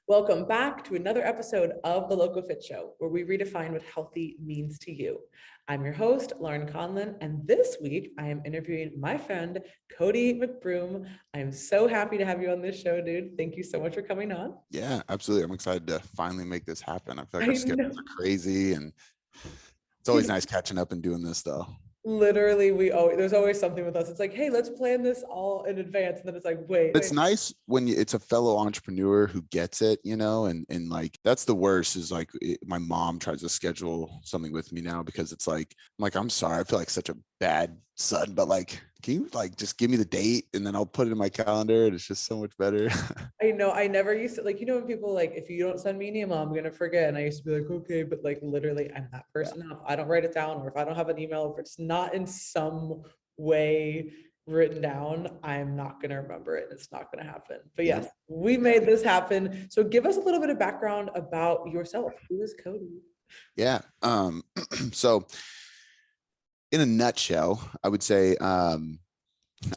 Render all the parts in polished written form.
Welcome back to another episode of the Local Fit Show, where we redefine what healthy means to you. I'm your host, Lauren Conlon, and this week I am interviewing my friend, Cody Mcbroom. I am so happy to have you on this show, dude. Thank you so much for coming on. Yeah, absolutely. I'm excited to finally make this happen. I feel like I our schedules know. are crazy, and it's always nice catching up and doing this though. Literally, there's always something with us. It's like, hey, let's plan this all in advance. And then it's like, wait. It's nice when it's a fellow entrepreneur who gets it, and like that's the worst is like my mom tries to schedule something with me now because it's like, I'm sorry, I feel like such a bad son, but like, can you like just give me the date and then I'll put it in my calendar and it's just so much better. I know I never used to like, when people like, if you don't send me an email, I'm gonna forget. And I used to be like, okay, but like literally I'm that person now. If I don't write it down, or if I don't have an email, if it's not in some way written down, I'm not gonna remember it and it's not gonna happen. But yes, we made this happen. So give us a little bit of background about yourself. Who is Cody? Yeah. So in a nutshell, I would say I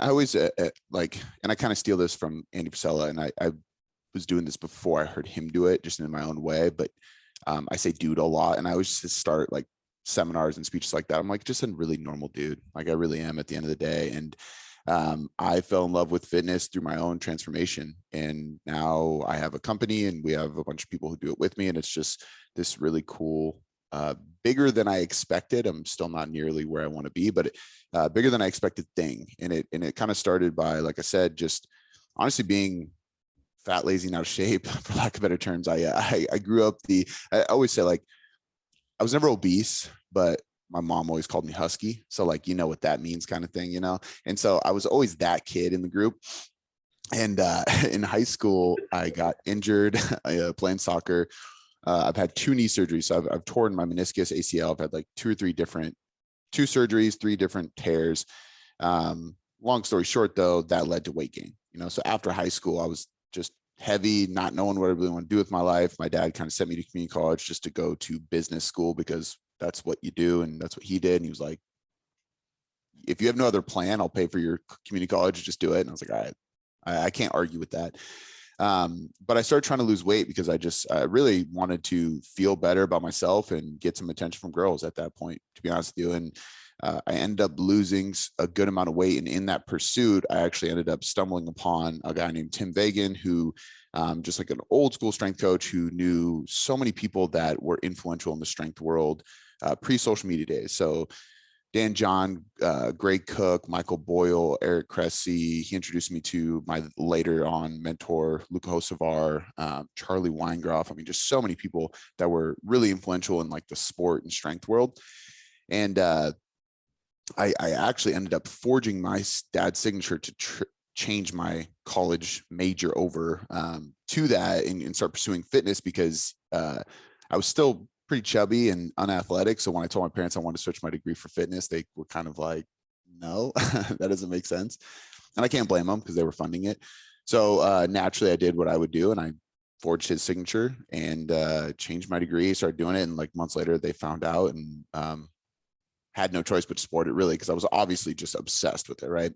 always like, and I kind of steal this from Andy Frisella, and I was doing this before I heard him do it, just in my own way. But I say dude a lot, and I always just start like seminars and speeches like that. I'm like just a really normal dude, like I really am at the end of the day. And I fell in love with fitness through my own transformation, and now I have a company, and we have a bunch of people who do it with me, and it's just this really cool. Bigger than I expected. I'm still not nearly where I want to be, but bigger than I expected thing. And it kind of started by, like I said, just honestly being fat, lazy, and out of shape, for lack of better terms. I grew up I always say like I was never obese, but my mom always called me husky. So like, you know what that means kind of thing, And so I was always that kid in the group. And in high school, I got injured playing soccer. I've had 2 knee surgeries. So I've torn my meniscus, ACL. I've had like 2 surgeries, 3 different tears. Long story short, though, that led to weight gain. So after high school, I was just heavy, not knowing what I really want to do with my life. My dad kind of sent me to community college just to go to business school because that's what you do, and that's what he did. And he was like, "If you have no other plan, I'll pay for your community college. Just do it." And I was like, "All right, I can't argue with that." But I started trying to lose weight because I really wanted to feel better about myself and get some attention from girls at that point, to be honest with you. And I ended up losing a good amount of weight. And in that pursuit, I actually ended up stumbling upon a guy named Tim Vagan, who just like an old school strength coach who knew so many people that were influential in the strength world pre-social media days. So Dan John, Greg Cook, Michael Boyle, Eric Cressy. He introduced me to my later on mentor, Luca Hocevar, Charlie Weingroff. I mean, just so many people that were really influential in like the sport and strength world. And I actually ended up forging my dad's signature to change my college major over to that and start pursuing fitness because I was still pretty chubby and unathletic. So when I told my parents I wanted to switch my degree for fitness, they were kind of like, no, that doesn't make sense. And I can't blame them because they were funding it. So naturally I did what I would do, and I forged his signature and changed my degree, started doing it. And like months later they found out and had no choice but to support it, really, because I was obviously just obsessed with it. Right.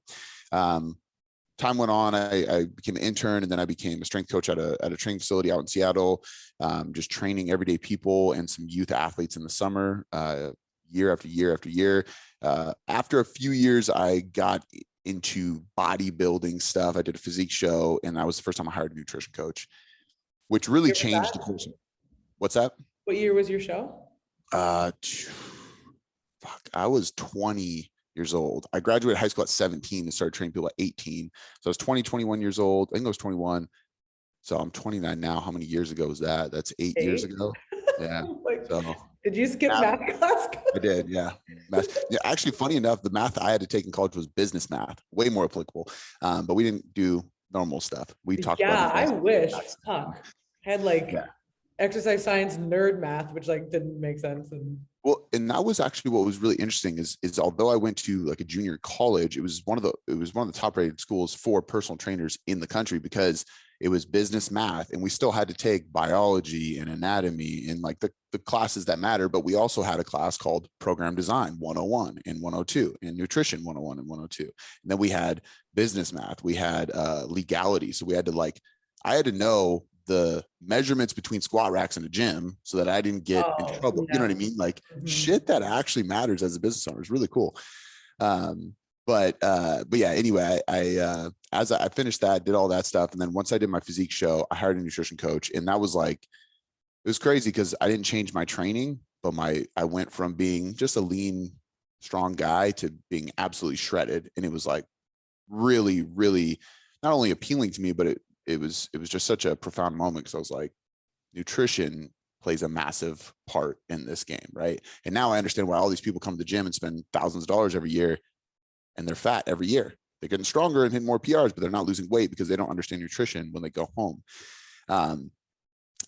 Time went on. I became an intern, and then I became a strength coach at a training facility out in Seattle, just training everyday people and some youth athletes in the summer, year after year after year. After a few years, I got into bodybuilding stuff. I did a physique show, and that was the first time I hired a nutrition coach, which really changed the course. What's that? What year was your show? I was 20 years old. I graduated high school at 17 and started training people at 18. So I was 21 years old. I think I was 21. So I'm 29 now. How many years ago was that? That's 8 years ago. Yeah. So did you skip math class? I did. Yeah. Math. Yeah. Actually, funny enough, the math I had to take in college was business math, way more applicable. But we didn't do normal stuff. We talked about. I wish. Fuck. I had like exercise science nerd math, which like didn't make sense. Well, and that was actually what was really interesting is although I went to like a junior college, it was one of the top rated schools for personal trainers in the country because it was business math, and we still had to take biology and anatomy and like the classes that matter. But we also had a class called Program Design 101 and 102 and Nutrition 101 and 102. And then we had business math. We had legality. So we had to I had to know the measurements between squat racks in a gym so that I didn't get in Oh, trouble. You know what I yeah. mean? Like Mhm. shit that actually matters as a business owner is really cool. But yeah, anyway, as I finished that, did all that stuff. And then once I did my physique show, I hired a nutrition coach, and that was like, it was crazy because I didn't change my training, but I went from being just a lean, strong guy to being absolutely shredded. And it was like really, really not only appealing to me, but it was just such a profound moment. Cause I was like, nutrition plays a massive part in this game. Right. And now I understand why all these people come to the gym and spend thousands of dollars every year, and they're fat every year. They're getting stronger and hitting more PRs, but they're not losing weight because they don't understand nutrition when they go home.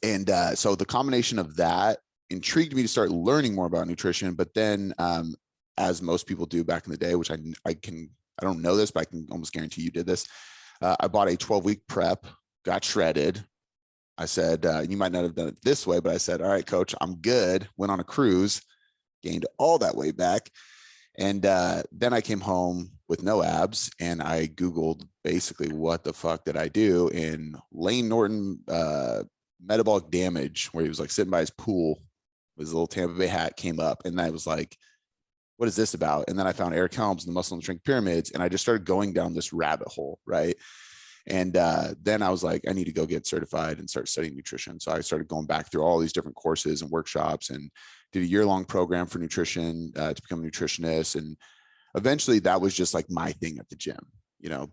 So the combination of that intrigued me to start learning more about nutrition. But then, as most people do back in the day, which I don't know this, but I can almost guarantee you did this. I bought a 12-week prep, got shredded. I said, you might not have done it this way, but I said, all right, coach, I'm good. Went on a cruise, gained all that weight back. And then I came home with no abs, and I Googled basically what the fuck did I do, and Lane Norton metabolic damage, where he was like sitting by his pool with his little Tampa Bay hat, came up, and I was like, what is this about? And then I found Eric Helms and the Muscle and Strength Pyramids, and I just started going down this rabbit hole, right? And then I was like, I need to go get certified and start studying nutrition. So I started going back through all these different courses and workshops, and did a year-long program for nutrition to become a nutritionist. And eventually that was just like my thing at the gym,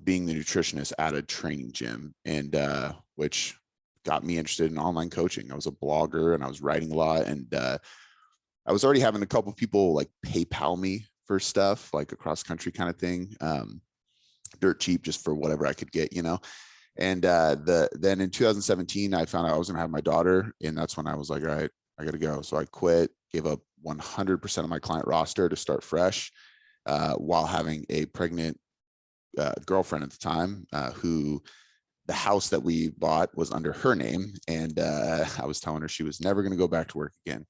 being the nutritionist at a training gym, and which got me interested in online coaching. I was a blogger and I was writing a lot, and I was already having a couple of people like PayPal me for stuff, like a cross country kind of thing, dirt cheap, just for whatever I could get. And then in 2017, I found out I was going to have my daughter, and that's when I was like, all right, I got to go. So I quit, gave up 100% of my client roster to start fresh, while having a pregnant girlfriend at the time, who the house that we bought was under her name. And I was telling her she was never going to go back to work again.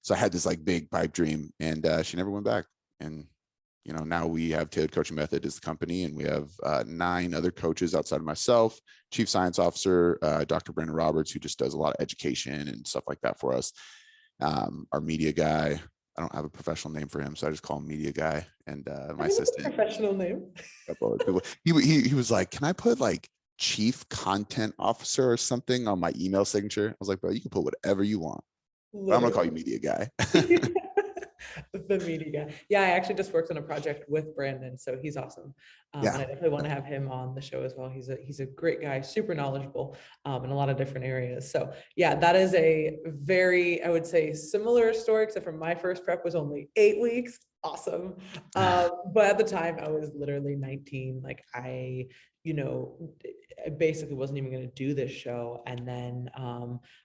So I had this like big pipe dream, and she never went back. And now we have Tailored Coaching Method as the company, and we have 9 other coaches outside of myself, Chief Science Officer, Dr. Brandon Roberts, who just does a lot of education and stuff like that for us. Our media guy, I don't have a professional name for him, so I just call him media guy. And my assistant, Professional name. a couple other people. He was like, can I put like Chief Content Officer or something on my email signature? I was like, bro, you can put whatever you want, but I'm gonna call you media guy. The media guy. Yeah, I actually just worked on a project with Brandon, so he's awesome. And I definitely want to have him on the show as well. He's a great guy, super knowledgeable in a lot of different areas. So yeah, that is a very, I would say, similar story, except for my first prep was only 8 weeks. Awesome. But at the time I was literally 19. Like I basically wasn't even going to do this show. And then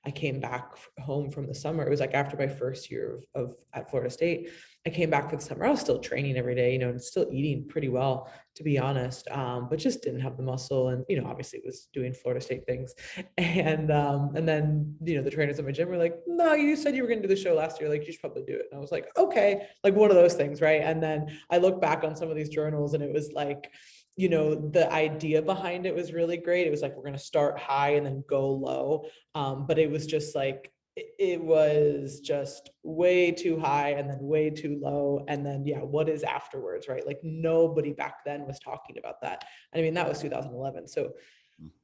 I came back home from the summer. It was like after my first year of at Florida State. I came back for the summer. I was still training every day, and still eating pretty well, to be honest, but just didn't have the muscle. And obviously was doing Florida State things. And then the trainers at my gym were like, "No, you said you were going to do the show last year. Like you should probably do it." And I was like, "Okay," like one of those things, right? And then I look back on some of these journals, and it was like, the idea behind it was really great. It was like, we're going to start high and then go low. But it was just like, it was just way too high and then way too low. And then, yeah, what is afterwards, right? Like nobody back then was talking about that. I mean, that was 2011. So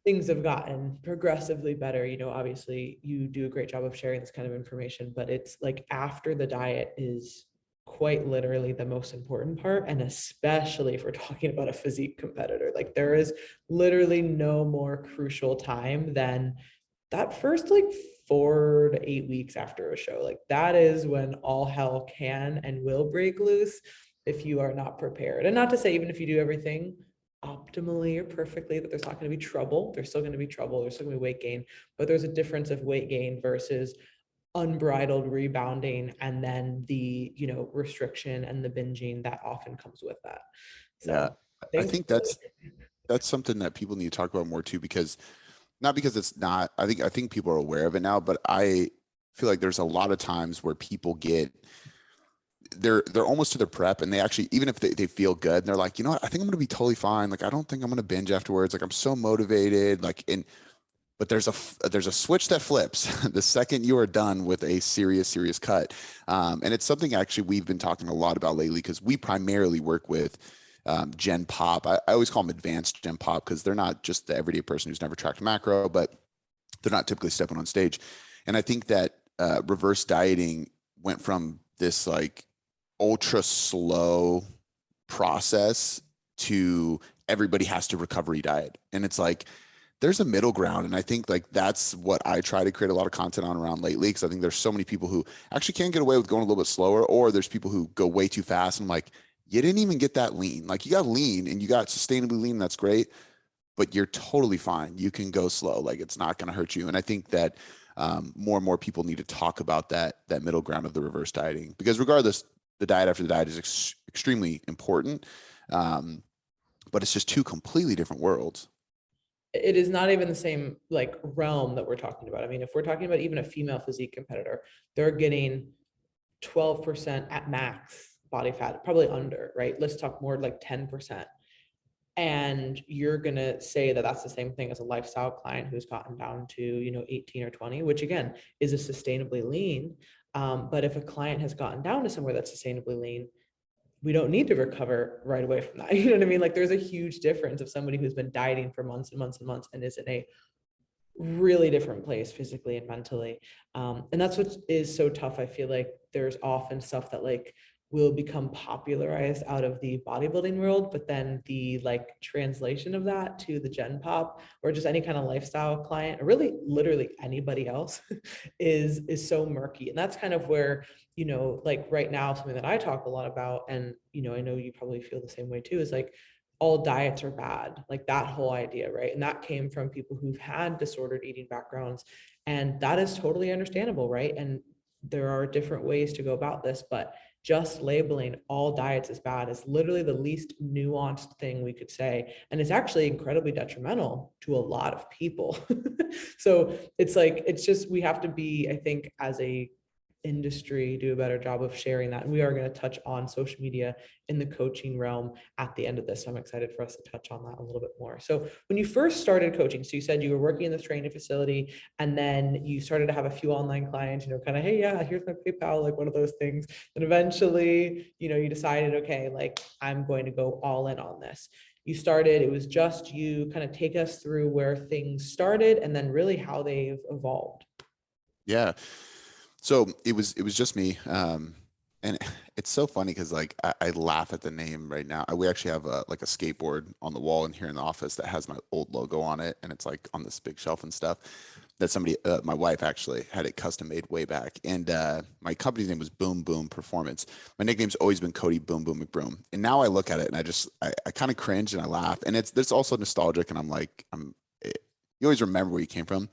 things have gotten progressively better. Obviously you do a great job of sharing this kind of information, but it's like after the diet is quite literally the most important part. And especially if we're talking about a physique competitor, like there is literally no more crucial time than that first like 4 to 8 weeks after a show. Like that is when all hell can and will break loose if you are not prepared. And not to say, even if you do everything optimally or perfectly, that there's not going to be trouble. There's still going to be trouble. There's still going to be weight gain, but there's a difference of weight gain versus unbridled rebounding, and then the restriction and the binging that often comes with that. So Yeah, I thanks. think that's something that people need to talk about more too, because not because it's not, I think people are aware of it now, but I feel like there's a lot of times where people they're almost to their prep, and they actually, even if they feel good, they're like, you know what, I think I'm going to be totally fine. Like, I don't think I'm going to binge afterwards. Like, I'm so motivated. Like, and but there's a switch that flips the second you are done with a serious cut. And it's something actually we've been talking a lot about lately, because we primarily work with Gen Pop. I always call them advanced Gen Pop, because they're not just the everyday person who's never tracked macro, but they're not typically stepping on stage. And I think that reverse dieting went from this like ultra slow process to everybody has to recovery diet. And it's like, there's a middle ground. And I think like that's what I try to create a lot of content on around lately. Cause I think there's so many people who actually can't get away with going a little bit slower, or there's people who go way too fast. And I'm like, you didn't even get that lean. Like you got lean and you got sustainably lean. That's great, but you're totally fine. You can go slow. Like it's not going to hurt you. And I think that more and more people need to talk about that middle ground of the reverse dieting, because regardless, the diet after the diet is extremely important. But it's just two completely different worlds. It is not even the same like realm that we're talking about. I mean, if we're talking about even a female physique competitor, they're getting 12% at max body fat, probably under, right? Let's talk more like 10%. And you're going to say that that's the same thing as a lifestyle client who's gotten down to, 18 or 20, which again is a sustainably lean. But if a client has gotten down to somewhere that's sustainably lean, we don't need to recover right away from that. You know what I mean? Like there's a huge difference of somebody who's been dieting for months and months and months and is in a really different place physically and mentally. And that's what is so tough. I feel like there's often stuff that like will become popularized out of the bodybuilding world, but then the like translation of that to the Gen Pop or just any kind of lifestyle client, or really literally anybody else is so murky. And that's kind of where, like right now, something that I talk a lot about, and I know you probably feel the same way too, is like all diets are bad, like that whole idea, right? And that came from people who've had disordered eating backgrounds, and that is totally understandable, right? And there are different ways to go about this, but just labeling all diets as bad is literally the least nuanced thing we could say. And it's actually incredibly detrimental to a lot of people. So it's like, it's just, we have to be, I think, as a industry, do a better job of sharing that. And we are going to touch on social media in the coaching realm at the end of this. So I'm excited for us to touch on that a little bit more. So when you first started coaching, so you said you were working in the training facility and then you started to have a few online clients, kind of, hey, yeah, here's my PayPal, like one of those things. And eventually, you decided, okay, like I'm going to go all in on this. You started, it was just you. Kind of take us through where things started and then really how they've evolved. Yeah. So it was just me. And it's so funny because like I laugh at the name right now. We actually have like a skateboard on the wall in here in the office that has my old logo on it, and it's like on this big shelf and stuff. That somebody, my wife actually had it custom made way back, and my company's name was Boom Boom Performance. My nickname's always been Cody Boom Mcbroom, and now I look at it and I kind of cringe and I laugh, and it's also nostalgic, and I'm like you always remember where you came from,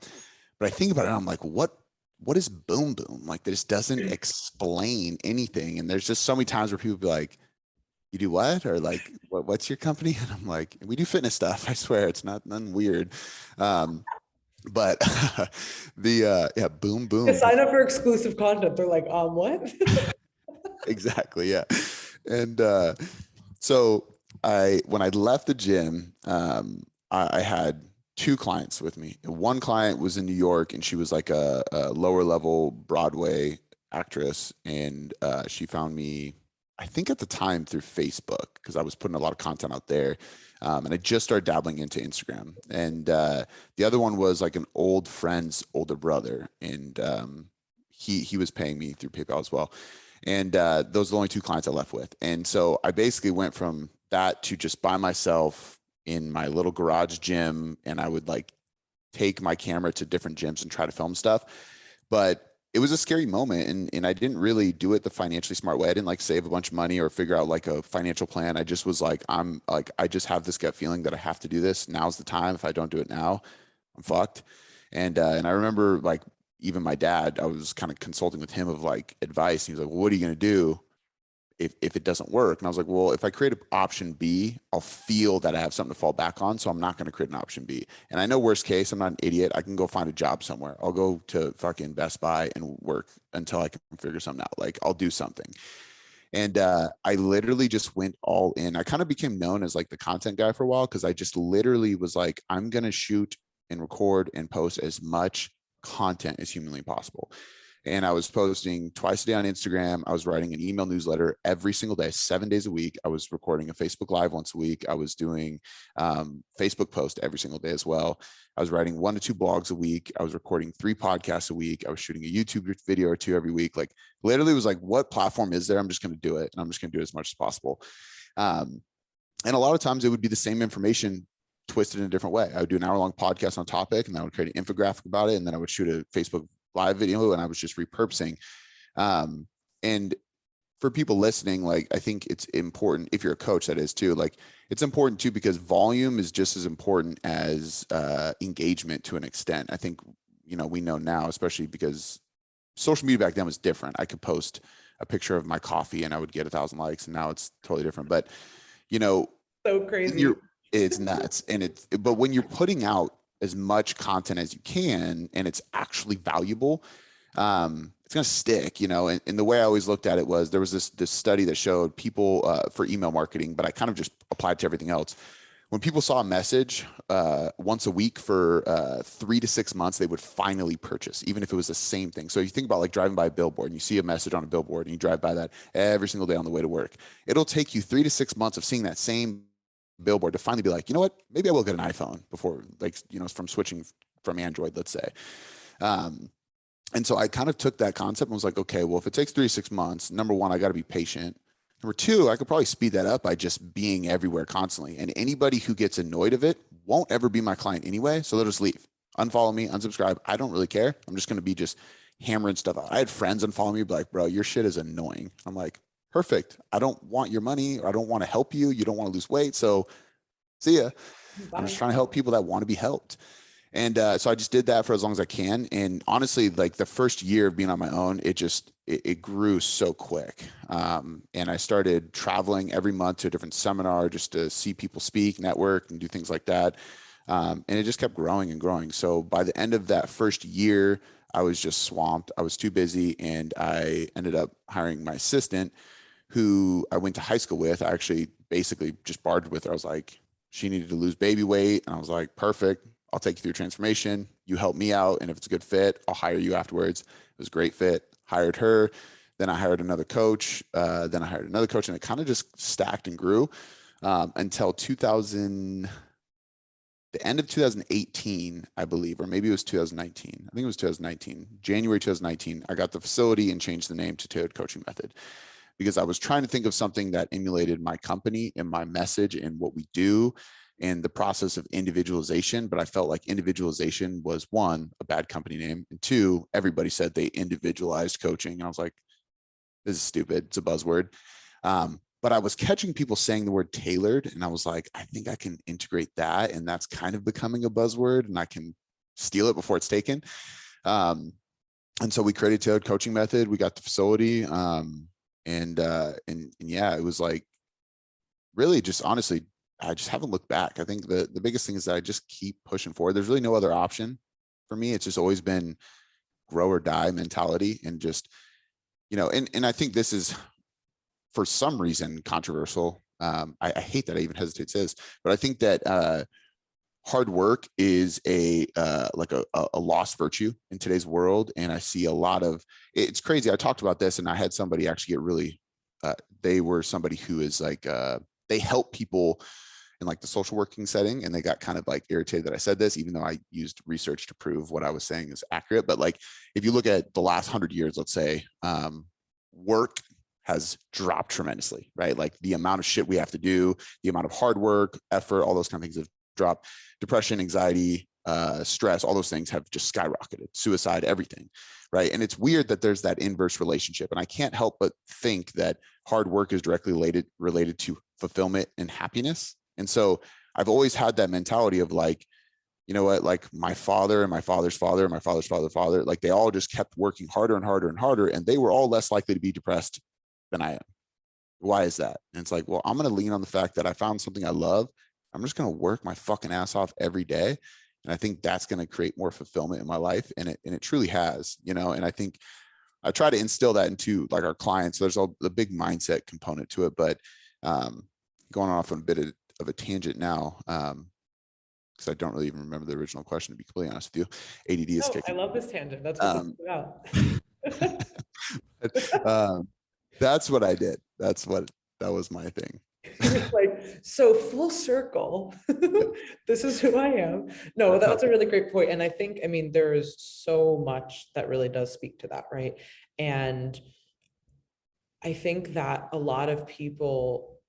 but I think about it, and I'm like, what is boom boom? Like this doesn't explain anything. And there's just so many times where people be like, you do what? Or like, what's your company? And I'm like, we do fitness stuff. I swear it's not nothing weird. But yeah, boom boom. Sign up for exclusive content. They're like, what? Exactly. Yeah. And so when I left the gym, I had two clients with me. One client was in New York, and she was like a lower level Broadway actress, and she found me, I think at the time, through Facebook, because I was putting a lot of content out there, and I just started dabbling into Instagram. And the other one was like an old friend's older brother, and he was paying me through PayPal as well. And those are the only two clients I left with. And so I basically went from that to just by myself in my little garage gym, and I would like take my camera to different gyms and try to film stuff. But it was a scary moment, and I didn't really do it the financially smart way. I didn't like save a bunch of money or figure out like a financial plan. I just was like, I just have this gut feeling that I have to do this. Now's the time. If I don't do it now, I'm fucked. And I remember like even my dad, I was kind of consulting with him of like advice. He was like, well, what are you going to do if it doesn't work? And I was like, well, if I create an option B, I'll feel that I have something to fall back on. So I'm not going to create an option B. And I know worst case, I'm not an idiot. I can go find a job somewhere. I'll go to fucking Best Buy and work until I can figure something out. Like I'll do something. And I literally just went all in. I kind of became known as like the content guy for a while, because I just literally was like, I'm going to shoot and record and post as much content as humanly possible. And I was posting twice a day on Instagram. I was writing an email newsletter every single day, 7 days a week. I was recording a Facebook Live once a week. I was doing Facebook post every single day as well. I was writing 1 to 2 blogs a week. I was recording 3 podcasts a week. I was shooting a YouTube video or 2 every week. Like literally was like, what platform is there? I'm just going to do it. And I'm just going to do it as much as possible. And a lot of times it would be the same information twisted in a different way. I would do an hour-long podcast on a topic, and I would create an infographic about it. And then I would shoot a Facebook Live video, and I was just repurposing. And for people listening, like, I think it's important, if you're a coach, that is too, like, it's important too, because volume is just as important as engagement to an extent. I think, we know now, especially because social media back then was different. I could post a picture of my coffee and I would get 1,000 likes, and now it's totally different. But, so crazy. It's nuts. But when you're putting out as much content as you can, and it's actually valuable, it's going to stick, and the way I always looked at it was, there was this study that showed people for email marketing, but I kind of just applied to everything else. When people saw a message once a week for 3 to 6 months, they would finally purchase, even if it was the same thing. So you think about like driving by a billboard, and you see a message on a billboard, and you drive by that every single day on the way to work. It'll take you 3 to 6 months of seeing that same billboard to finally be like, you know what, maybe I will get an iPhone before, like, from switching from Android, let's say. And so I kind of took that concept and was like, okay, well, if it takes 3 to 6 months, number one, I got to be patient. Number two, I could probably speed that up by just being everywhere constantly. And anybody who gets annoyed of it won't ever be my client anyway. So they'll just leave, unfollow me, unsubscribe. I don't really care. I'm just going to be just hammering stuff out. I had friends unfollow me, be like, bro, your shit is annoying. I'm like, perfect. I don't want your money, or I don't want to help you. You don't want to lose weight. So see ya. I'm just trying to help people that want to be helped. And so I just did that for as long as I can. And honestly, like the first year of being on my own, it grew so quick. And I started traveling every month to a different seminar just to see people speak, network, and do things like that. And it just kept growing and growing. So by the end of that first year, I was just swamped. I was too busy, and I ended up hiring my assistant, who I went to high school with. I actually basically just bartered with her. I was like, she needed to lose baby weight. And I was like, perfect. I'll take you through transformation. You help me out. And if it's a good fit, I'll hire you afterwards. It was a great fit. Hired her. Then I hired another coach. Then I hired another coach, and it kind of just stacked and grew until the end of 2018, I believe, or maybe it was 2019. I think it was 2019, January 2019. I got the facility and changed the name to Tailored Coaching Method, because I was trying to think of something that emulated my company and my message and what we do and the process of individualization. But I felt like individualization was, 1, a bad company name, and 2, everybody said they individualized coaching. And I was like, this is stupid. It's a buzzword. But I was catching people saying the word tailored, and I was like, I think I can integrate that. And that's kind of becoming a buzzword, and I can steal it before it's taken. And so we created Tailored Coaching Method. We got the facility. And yeah, it was like, really just honestly, I just haven't looked back. I think the biggest thing is that I just keep pushing forward. There's really no other option for me. It's just always been grow or die mentality, and just, and I think this is, for some reason, controversial. I hate that I even hesitate to say this, but I think that hard work is like a lost virtue in today's world. And I see a lot of, it's crazy. I talked about this, and I had somebody actually get really, they were somebody who is like, they help people in like the social working setting. And they got kind of like irritated that I said this, even though I used research to prove what I was saying is accurate. But like, if you look at the last 100 years, let's say, work has dropped tremendously, right? Like the amount of shit we have to do, the amount of hard work, effort, all those kind of things have dropped. Depression, anxiety, stress, all those things have just skyrocketed. Suicide, everything, right? And it's weird that there's that inverse relationship. And I can't help but think that hard work is directly related to fulfillment and happiness. And so I've always had that mentality of like, you know what, like my father and my father's father and my father's father, like they all just kept working harder and harder and harder, and they were all less likely to be depressed than I am. Why is that? And it's like, well, I'm going to lean on the fact that I found something I love. I'm just going to work my fucking ass off every day. And I think that's going to create more fulfillment in my life. And it truly has, and I think I try to instill that into like our clients. There's a big mindset component to it, but going off on a bit of a tangent now, because I don't really even remember the original question, to be completely honest with you. ADD is No, I kicking. love this tangent. That's what Um, this is about. that's what I did. That was my thing. You're like, so full circle. Yep. This is who I am. No, That's how. that's a really great point. And I think, I mean, there is so much that really does speak to that, right? And I think that a lot of people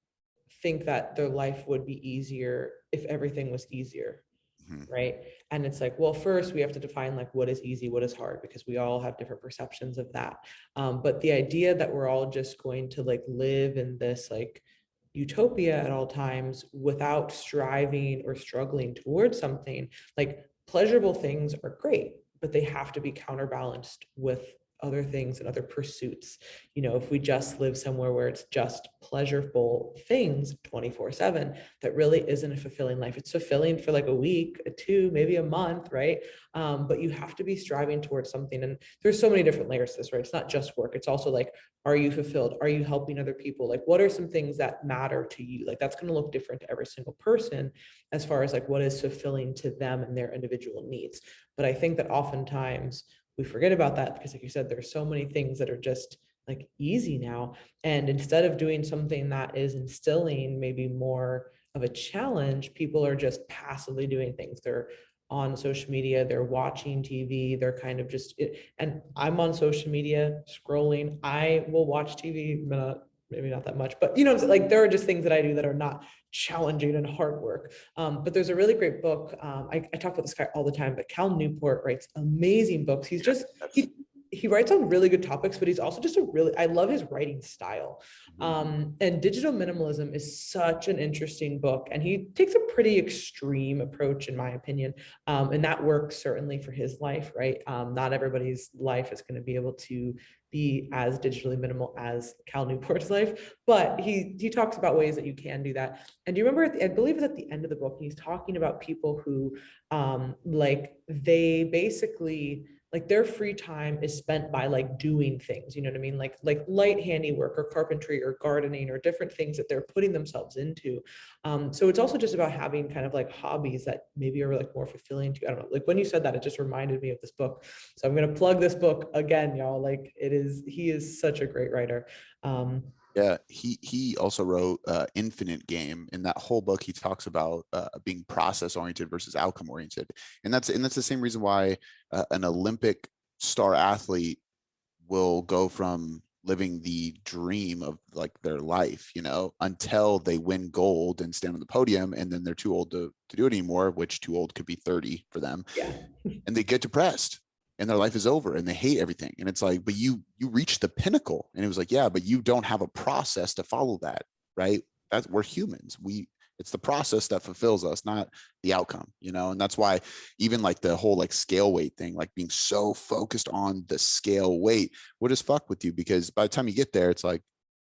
think that their life would be easier if everything was easier, Mhm. right? And it's like, well, first we have to define like what is easy, what is hard, because we all have different perceptions of that. But the idea that we're all just going to like live in this like utopia at all times without striving or struggling towards something, like pleasurable things are great, but they have to be counterbalanced with other things and other pursuits. You know, if we just live somewhere where it's just pleasurable things 24/7, that really isn't a fulfilling life. It's fulfilling for like a week, a two, maybe a month, right? But you have to be striving towards something. And there's so many different layers to this, right? It's not just work. It's also like, are you fulfilled? Are you helping other people? Like, what are some things that matter to you? Like, that's going to look different to every single person as far as like what is fulfilling to them and their individual needs. But I think that oftentimes we forget about that because, like you said, there's so many things that are just like easy now. And instead of doing something that is instilling maybe more of a challenge, people are just passively doing things. They're on social media, they're watching TV, they're kind of just and I'm on social media scrolling. I will watch TV, maybe not that much, but you know, like there are just things that I do that are not challenging and hard work. But there's a really great book. I talk about this guy all the time, but Cal Newport writes amazing books. He's just, he writes on really good topics, but he's also just a really, I love his writing style. And Digital Minimalism is such an interesting book, and he takes a pretty extreme approach, in my opinion. And that works certainly for his life, right? Not everybody's life is going to be able to be as digitally minimal as Cal Newport's life, but he talks about ways that you can do that. And do you remember, I believe it's at the end of the book, he's talking about people who like they basically like their free time is spent by like doing things, you know what I mean? Like light handiwork or carpentry or gardening or different things that they're putting themselves into. So it's also just about having kind of like hobbies that maybe are like more fulfilling to you. I don't know. Like when you said that, it just reminded me of this book. So I'm going to plug this book again, y'all. Like he is such a great writer. Yeah, he also wrote Infinite Game. In that whole book, he talks about being process oriented versus outcome oriented, and that's the same reason why an Olympic star athlete will go from living the dream of like their life, you know, until they win gold and stand on the podium, and then they're too old to do it anymore. Which too old could be 30 for them, Yeah. and they get depressed and their life is over and they hate everything. And it's like, but you reached the pinnacle. And it was like, yeah, but you don't have a process to follow that, right? That's, we're humans. It's the process that fulfills us, not the outcome, you know? And that's why even like the whole like scale weight thing, like being so focused on the scale weight would just fuck with you, because by the time you get there, it's like,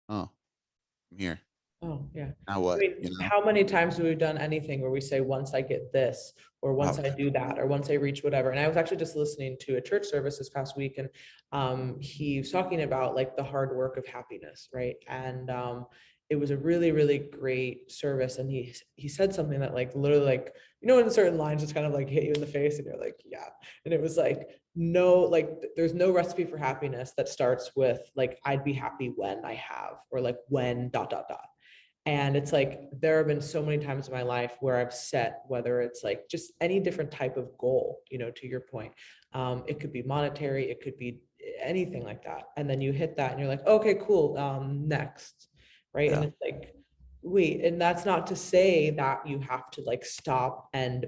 oh, I'm here. Oh, yeah. Now I what, mean, you know? how many times have we done anything where we say, once I get this, or once Oh, I do that, or once I reach whatever? And I was actually just listening to a church service this past week, and he was talking about like the hard work of happiness, right? And it was a really, really great service. And he said something that like literally like, you know, in certain lines just kind of like hit you in the face and you're like, yeah. And it was like, no, like there's no recipe for happiness that starts with like, I'd be happy when I have, or like when dot, dot, dot. And it's like, there have been so many times in my life where I've set, whether it's like just any different type of goal, you know, to your point, it could be monetary, it could be anything like that. And then you hit that and you're like, okay, cool, next. Right. And yeah. it's like, wait, and that's not to say that you have to like stop and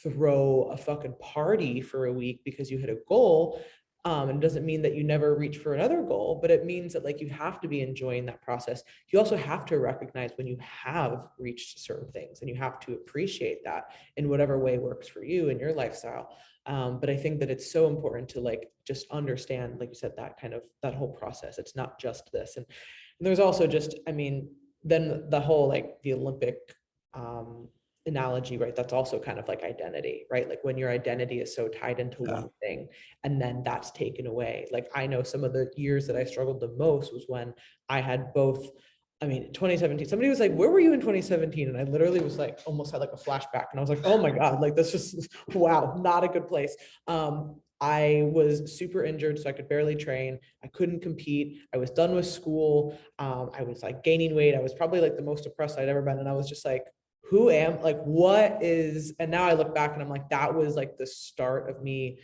throw a fucking party for a week because you hit a goal. And it doesn't mean that you never reach for another goal, but it means that like you have to be enjoying that process. You also have to recognize when you have reached certain things, and you have to appreciate that in whatever way works for you and your lifestyle. But I think that it's so important to like just understand, like you said, that kind of that whole process. It's not just this. And there's also just, I mean, then the whole like the Olympic um, analogy, right? That's also kind of like identity, right? Like when your identity is so tied into Yeah. one thing and then that's taken away. Like I know some of the years that I struggled the most was when I had both I mean, 2017, somebody was like, where were you in 2017? And I literally was like, almost had like a flashback. And I was like, oh my God, like this just, wow, not a good place. I was super injured, so I could barely train. I couldn't compete. I was done with school. I was like gaining weight. I was probably like the most depressed I'd ever been. And I was just like, who am like, what is, and now I look back and I'm like, that was like the start of me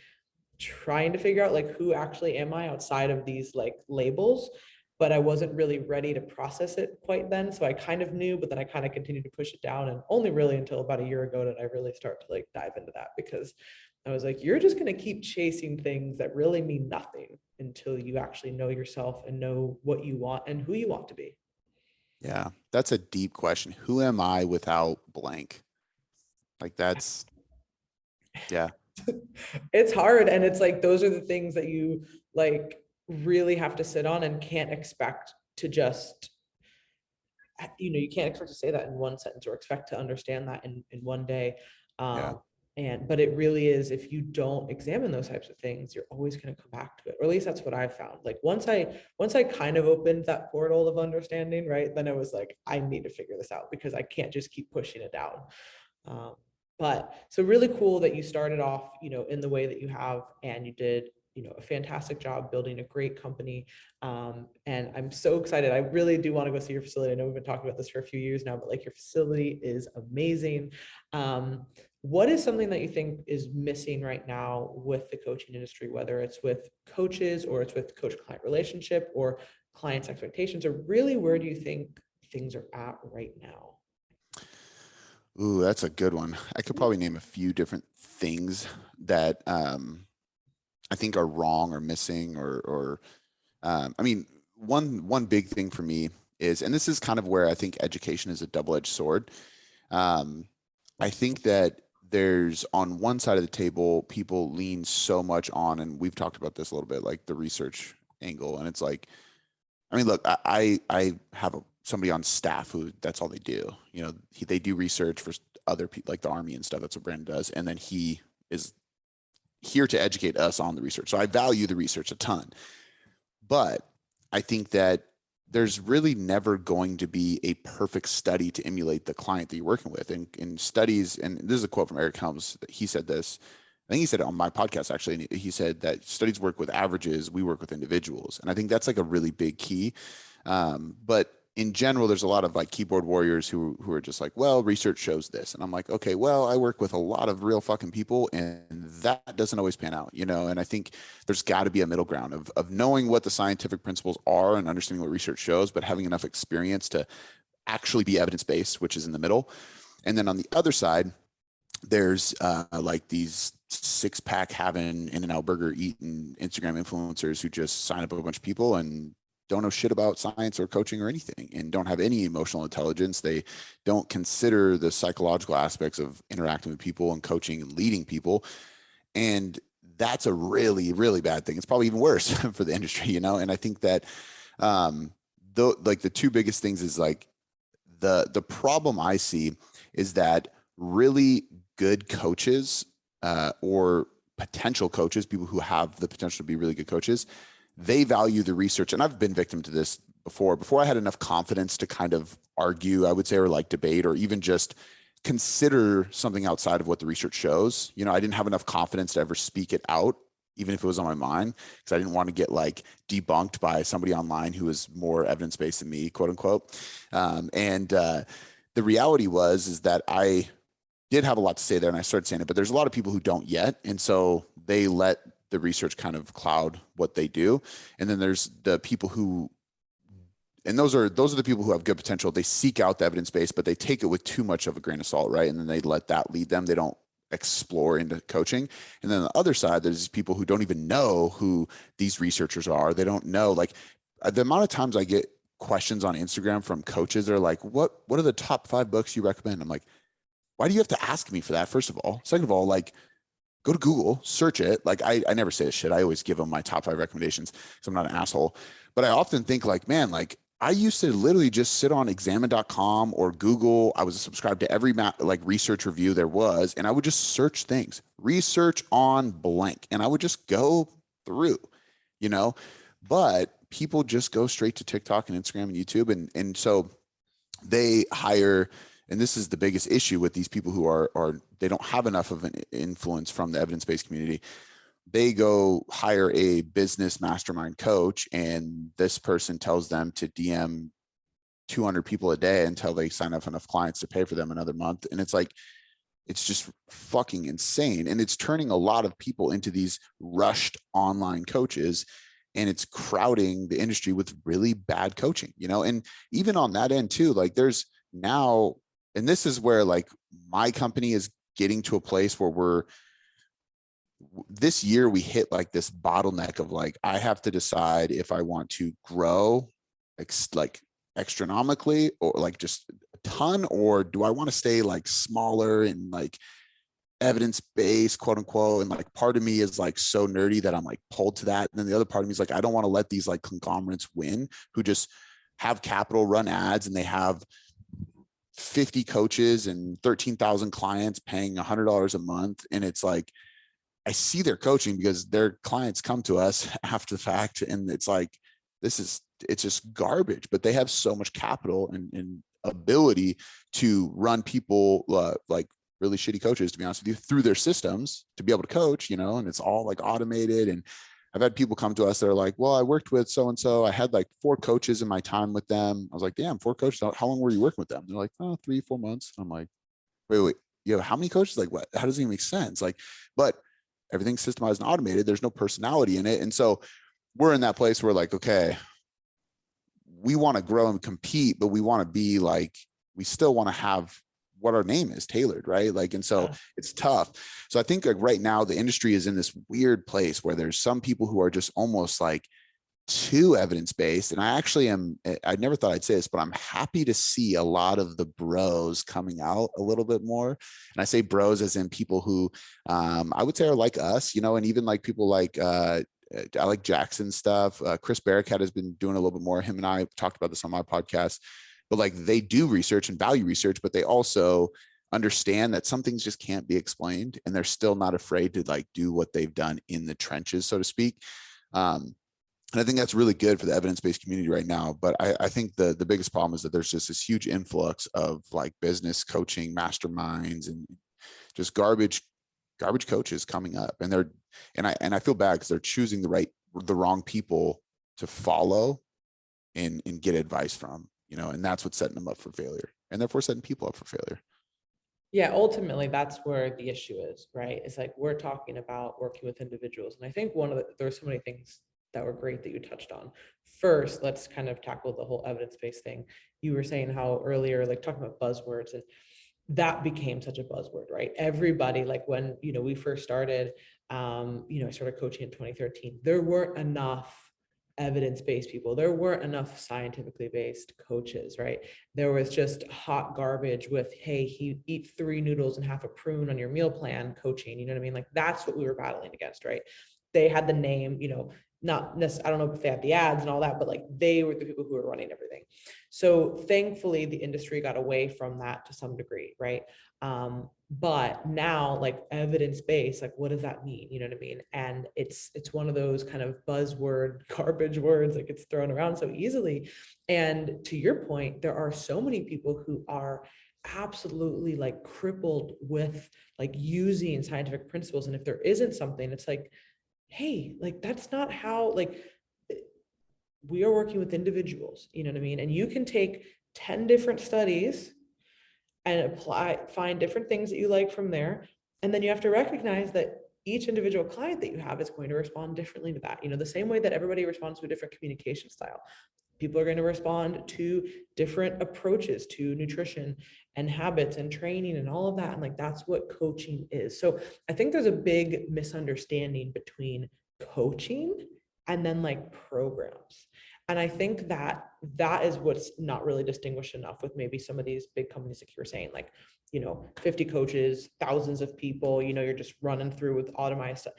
trying to figure out like who actually am I outside of these like labels, but I wasn't really ready to process it quite then. So I kind of knew, but then I kind of continued to push it down, and only really until about a year ago did I really start to like dive into that, because I was like, you're just going to keep chasing things that really mean nothing until you actually know yourself and know what you want and who you want to be. Yeah, that's a deep question. Who am I without blank? Like that's, yeah, It's hard, and it's like those are the things that you like really have to sit on and can't expect to just, you can't expect to say that in one sentence or expect to understand that in one day. yeah, But it really is, if you don't examine those types of things, you're always going to come back to it, or at least that's what I found. Like once I kind of opened that portal of understanding, right, then it was like, I need to figure this out because I can't just keep pushing it down. um, but so really cool that you started off, in the way that you have, and you did, a fantastic job building a great company. And I'm so excited. I really do want to go see your facility. I know we've been talking about this for a few years now, but like your facility is amazing. What is something that you think is missing right now with the coaching industry, whether it's with coaches or it's with coach-client relationship or clients' expectations, or really where do you think things are at right now? ooh, that's a good one. I could probably name a few different things that I think are wrong or missing, or I mean, one big thing for me is, and this is kind of where I think education is a double-edged sword. Um, I think that there's, on one side of the table, people lean so much on, and we've talked about this a little bit, like the research angle, and it's like, I mean, look, I have somebody on staff who that's all they do. They do research for other people, like the Army and stuff. That's what Brandon does, and then he is here to educate us on the research. So I value the research a ton, but I think that there's really never going to be a perfect study to emulate the client that you're working with. And in studies, and this is a quote from Eric Helms, he said this, I think he said it on my podcast actually. And he said that studies work with averages, we work with individuals. And I think that's like a really big key. But in general, there's a lot of like keyboard warriors who are just like, well, research shows this. And I'm like, okay, well, I work with a lot of real fucking people, and that doesn't always pan out, And I think there's got to be a middle ground of knowing what the scientific principles are and understanding what research shows, but having enough experience to actually be evidence-based, which is in the middle. And then on the other side, there's like these six-pack having In-N-Out burger eating Instagram influencers who just sign up a bunch of people and don't know shit about science or coaching or anything, and don't have any emotional intelligence. They don't consider the psychological aspects of interacting with people and coaching and leading people. And that's a really, really bad thing. It's probably even worse for the industry, And I think that like the two biggest things is like the problem I see is that really good coaches or potential coaches, people who have the potential to be really good coaches, they value the research. And I've been victim to this before I had enough confidence to kind of argue, I would say, or like debate, or even just consider something outside of what the research shows. I didn't have enough confidence to ever speak it out, even if it was on my mind, because I didn't want to get like debunked by somebody online who was more evidence-based than me, quote unquote. The reality is that I did have a lot to say there, and I started saying it, but there's a lot of people who don't yet. And so they let the research kind of cloud what they do. And then there's the people who, and those are the people who have good potential. They seek out the evidence base, but they take it with too much of a grain of salt, right? And then they let that lead them. They don't explore into coaching. And then on the other side, there's people who don't even know who these researchers are. They don't know, like, the amount of times I get questions on Instagram from coaches that are like, what are the top 5 books you recommend? I'm like, why do you have to ask me for that? First of all, second of all, like, go to Google, search it. Like, I never say this shit. I always give them my top 5 recommendations, so I'm not an asshole. But I often think like, man, like, I used to literally just sit on examine.com or Google. I was subscribed to every like research review there was, and I would just search things, research on blank, and I would just go through, you know. but people just go straight to TikTok and Instagram and YouTube. And so they hire, and this is the biggest issue with these people who are they don't have enough of an influence from the evidence-based community. They go hire a business mastermind coach, and this person tells them to DM 200 people a day until they sign up enough clients to pay for them another month. And it's like, it's just fucking insane. And it's turning a lot of people into these rushed online coaches, and it's crowding the industry with really bad coaching, you know? And even on that end too, like there's now, and this is where like my company is getting to a place where this year we hit like this bottleneck of like, I have to decide if I want to grow like astronomically or like just a ton, or do I want to stay like smaller and like evidence-based, quote unquote. And like part of me is like so nerdy that I'm like pulled to that. And then the other part of me is like, I don't want to let these like conglomerates win who just have capital, run ads, and they have 50 coaches and 13,000 clients paying $100 a month. And it's like, I see their coaching because their clients come to us after the fact. And it's like, it's just garbage, but they have so much capital and ability to run people like really shitty coaches, to be honest with you, through their systems to be able to coach, you know, and it's all like automated. And I've had people come to us that are like, well, I worked with so-and-so. I had like 4 coaches in my time with them. I was like, damn, 4 coaches. How long were you working with them? They're like, oh, 3-4 months. I'm like, wait, you have how many coaches? Like what? How does it even make sense? Like, but everything's systemized and automated. There's no personality in it. And so we're in that place where like, okay, we want to grow and compete, but we want to be like, we still want to have what our name is tailored, right? Like, and so it's tough. So I think like right now the industry is in this weird place where there's some people who are just almost like too evidence-based. And I never thought I'd say this, but I'm happy to see a lot of the bros coming out a little bit more. And I say bros as in people who I would say are like us, you know, and even like people like I like Jackson's stuff. Chris Barricat has been doing a little bit more. Him and I talked about this on my podcast, but like they do research and value research, but they also understand that some things just can't be explained, and they're still not afraid to like do what they've done in the trenches, so to speak. And I think that's really good for the evidence-based community right now. But I think the biggest problem is that there's just this huge influx of like business coaching masterminds and just garbage coaches coming up. And I feel bad because they're choosing the wrong people to follow and get advice from, you know, and that's what's setting them up for failure, and therefore setting people up for failure. Yeah, ultimately, that's where the issue is, right? It's like we're talking about working with individuals. And I think there's so many things that were great that you touched on. First, let's kind of tackle the whole evidence-based thing. You were saying how earlier, like talking about buzzwords, and that became such a buzzword, right? Everybody, like when, you know, we first started, I started coaching in 2013. There weren't enough evidence-based people. There weren't enough scientifically based coaches, right? There was just hot garbage with, hey, eat 3 noodles and half a prune on your meal plan coaching. You know what I mean? Like that's what we were battling against, right? They had the name, you know, not necessarily, I don't know if they had the ads and all that, but like they were the people who were running everything. So thankfully the industry got away from that to some degree, right? But now like evidence-based, like what does that mean? You know what I mean? And it's one of those kind of buzzword garbage words that gets thrown around so easily. And to your point, there are so many people who are absolutely like crippled with like using scientific principles. And if there isn't something, it's like, hey, like that's not how, like we are working with individuals, you know what I mean? And you can take 10 different studies and find different things that you like from there. And then you have to recognize that each individual client that you have is going to respond differently to that. You know, the same way that everybody responds to a different communication style. People are going to respond to different approaches to nutrition and habits and training and all of that. And like, that's what coaching is. So I think there's a big misunderstanding between coaching and then like programs. And I think that is what's not really distinguished enough with maybe some of these big companies, like you were saying, like, you know, 50 coaches, thousands of people, you know, you're just running through with automated stuff.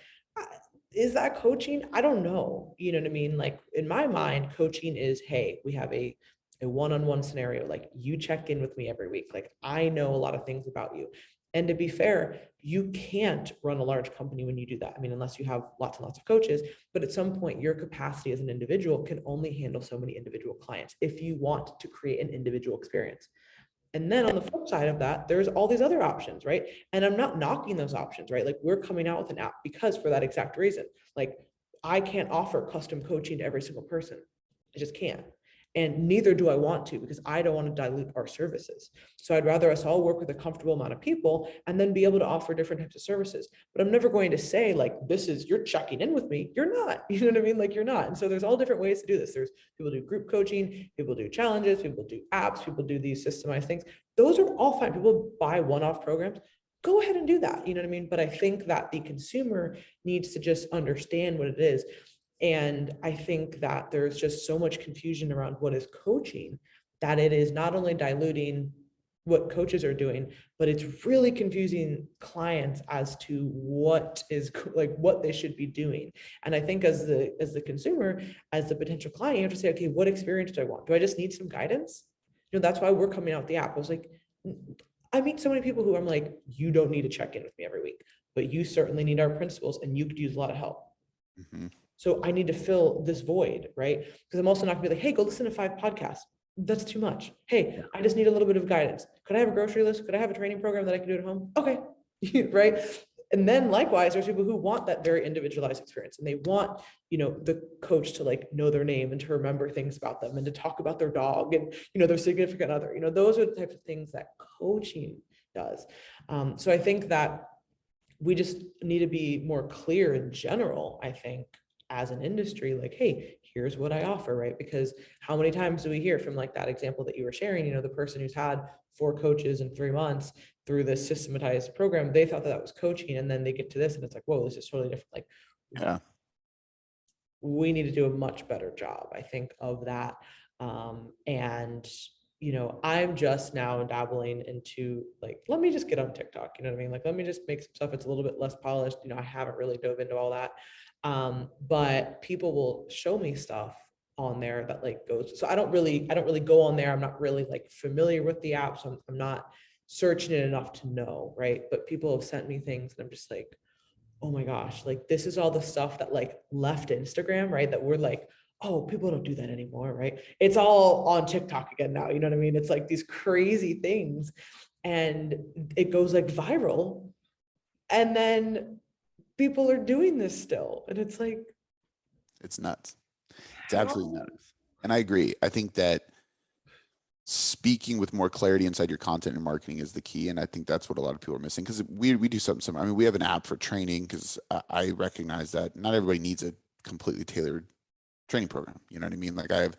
Is that coaching? I don't know. You know what I mean? Like in my mind, coaching is, hey, we have a one-on-one scenario. Like you check in with me every week. Like I know a lot of things about you. And to be fair, you can't run a large company when you do that. I mean, unless you have lots and lots of coaches, but at some point your capacity as an individual can only handle so many individual clients if you want to create an individual experience. And then on the flip side of that, there's all these other options, right? And I'm not knocking those options, right? Like we're coming out with an app because for that exact reason, like I can't offer custom coaching to every single person. I just can't. And neither do I want to, because I don't want to dilute our services. So I'd rather us all work with a comfortable amount of people and then be able to offer different types of services. But I'm never going to say like, this is, you're checking in with me. You're not, you know what I mean? Like you're not. And so there's all different ways to do this. There's people do group coaching, people do challenges, people do apps, people do these systemized things. Those are all fine. People buy one-off programs. Go ahead and do that. You know what I mean? But I think that the consumer needs to just understand what it is. And I think that there's just so much confusion around what is coaching that it is not only diluting what coaches are doing, but it's really confusing clients as to what is like what they should be doing. And I think as the consumer, as the potential client, you have to say, okay, what experience do I want? Do I just need some guidance? You know, that's why we're coming out with the app. I was like, I meet so many people who I'm like, you don't need to check in with me every week, but you certainly need our principles and you could use a lot of help. Mhm. So I need to fill this void, right? Because I'm also not gonna be like, hey, go listen to 5 podcasts. That's too much. Hey, I just need a little bit of guidance. Could I have a grocery list? Could I have a training program that I can do at home? Okay, right? And then likewise, there's people who want that very individualized experience and they want, you know, the coach to like know their name and to remember things about them and to talk about their dog and, you know, their significant other. You know, those are the types of things that coaching does. So I think that we just need to be more clear in general, I think, as an industry, like, hey, here's what I offer, right? Because how many times do we hear from like that example that you were sharing, you know, the person who's had 4 coaches in 3 months through this systematized program, they thought that that was coaching. And then they get to this and it's like, whoa, this is totally different. Like, Yeah. we need to do a much better job, I think, of that. And you know, I'm just now dabbling into like, let me just get on TikTok, you know what I mean? Like, let me just make some stuff that's a little bit less polished. You know, I haven't really dove into all that. But people will show me stuff on there that like goes, so I don't really go on there. I'm not really like familiar with the app. So I'm not searching it enough to know, right? But people have sent me things and I'm just like, oh my gosh, like this is all the stuff that like left Instagram, right? That we're like, oh, people don't do that anymore, right? It's all on TikTok again now, you know what I mean? It's like these crazy things and it goes like viral. And then people are doing this still. And it's like, It's nuts. It's how? absolutely nuts. And I agree. I think that speaking with more clarity inside your content and marketing is the key. And I think that's what a lot of people are missing because we do something similar. I mean, we have an app for training because I recognize that not everybody needs a completely tailored training program. You know what I mean? Like we have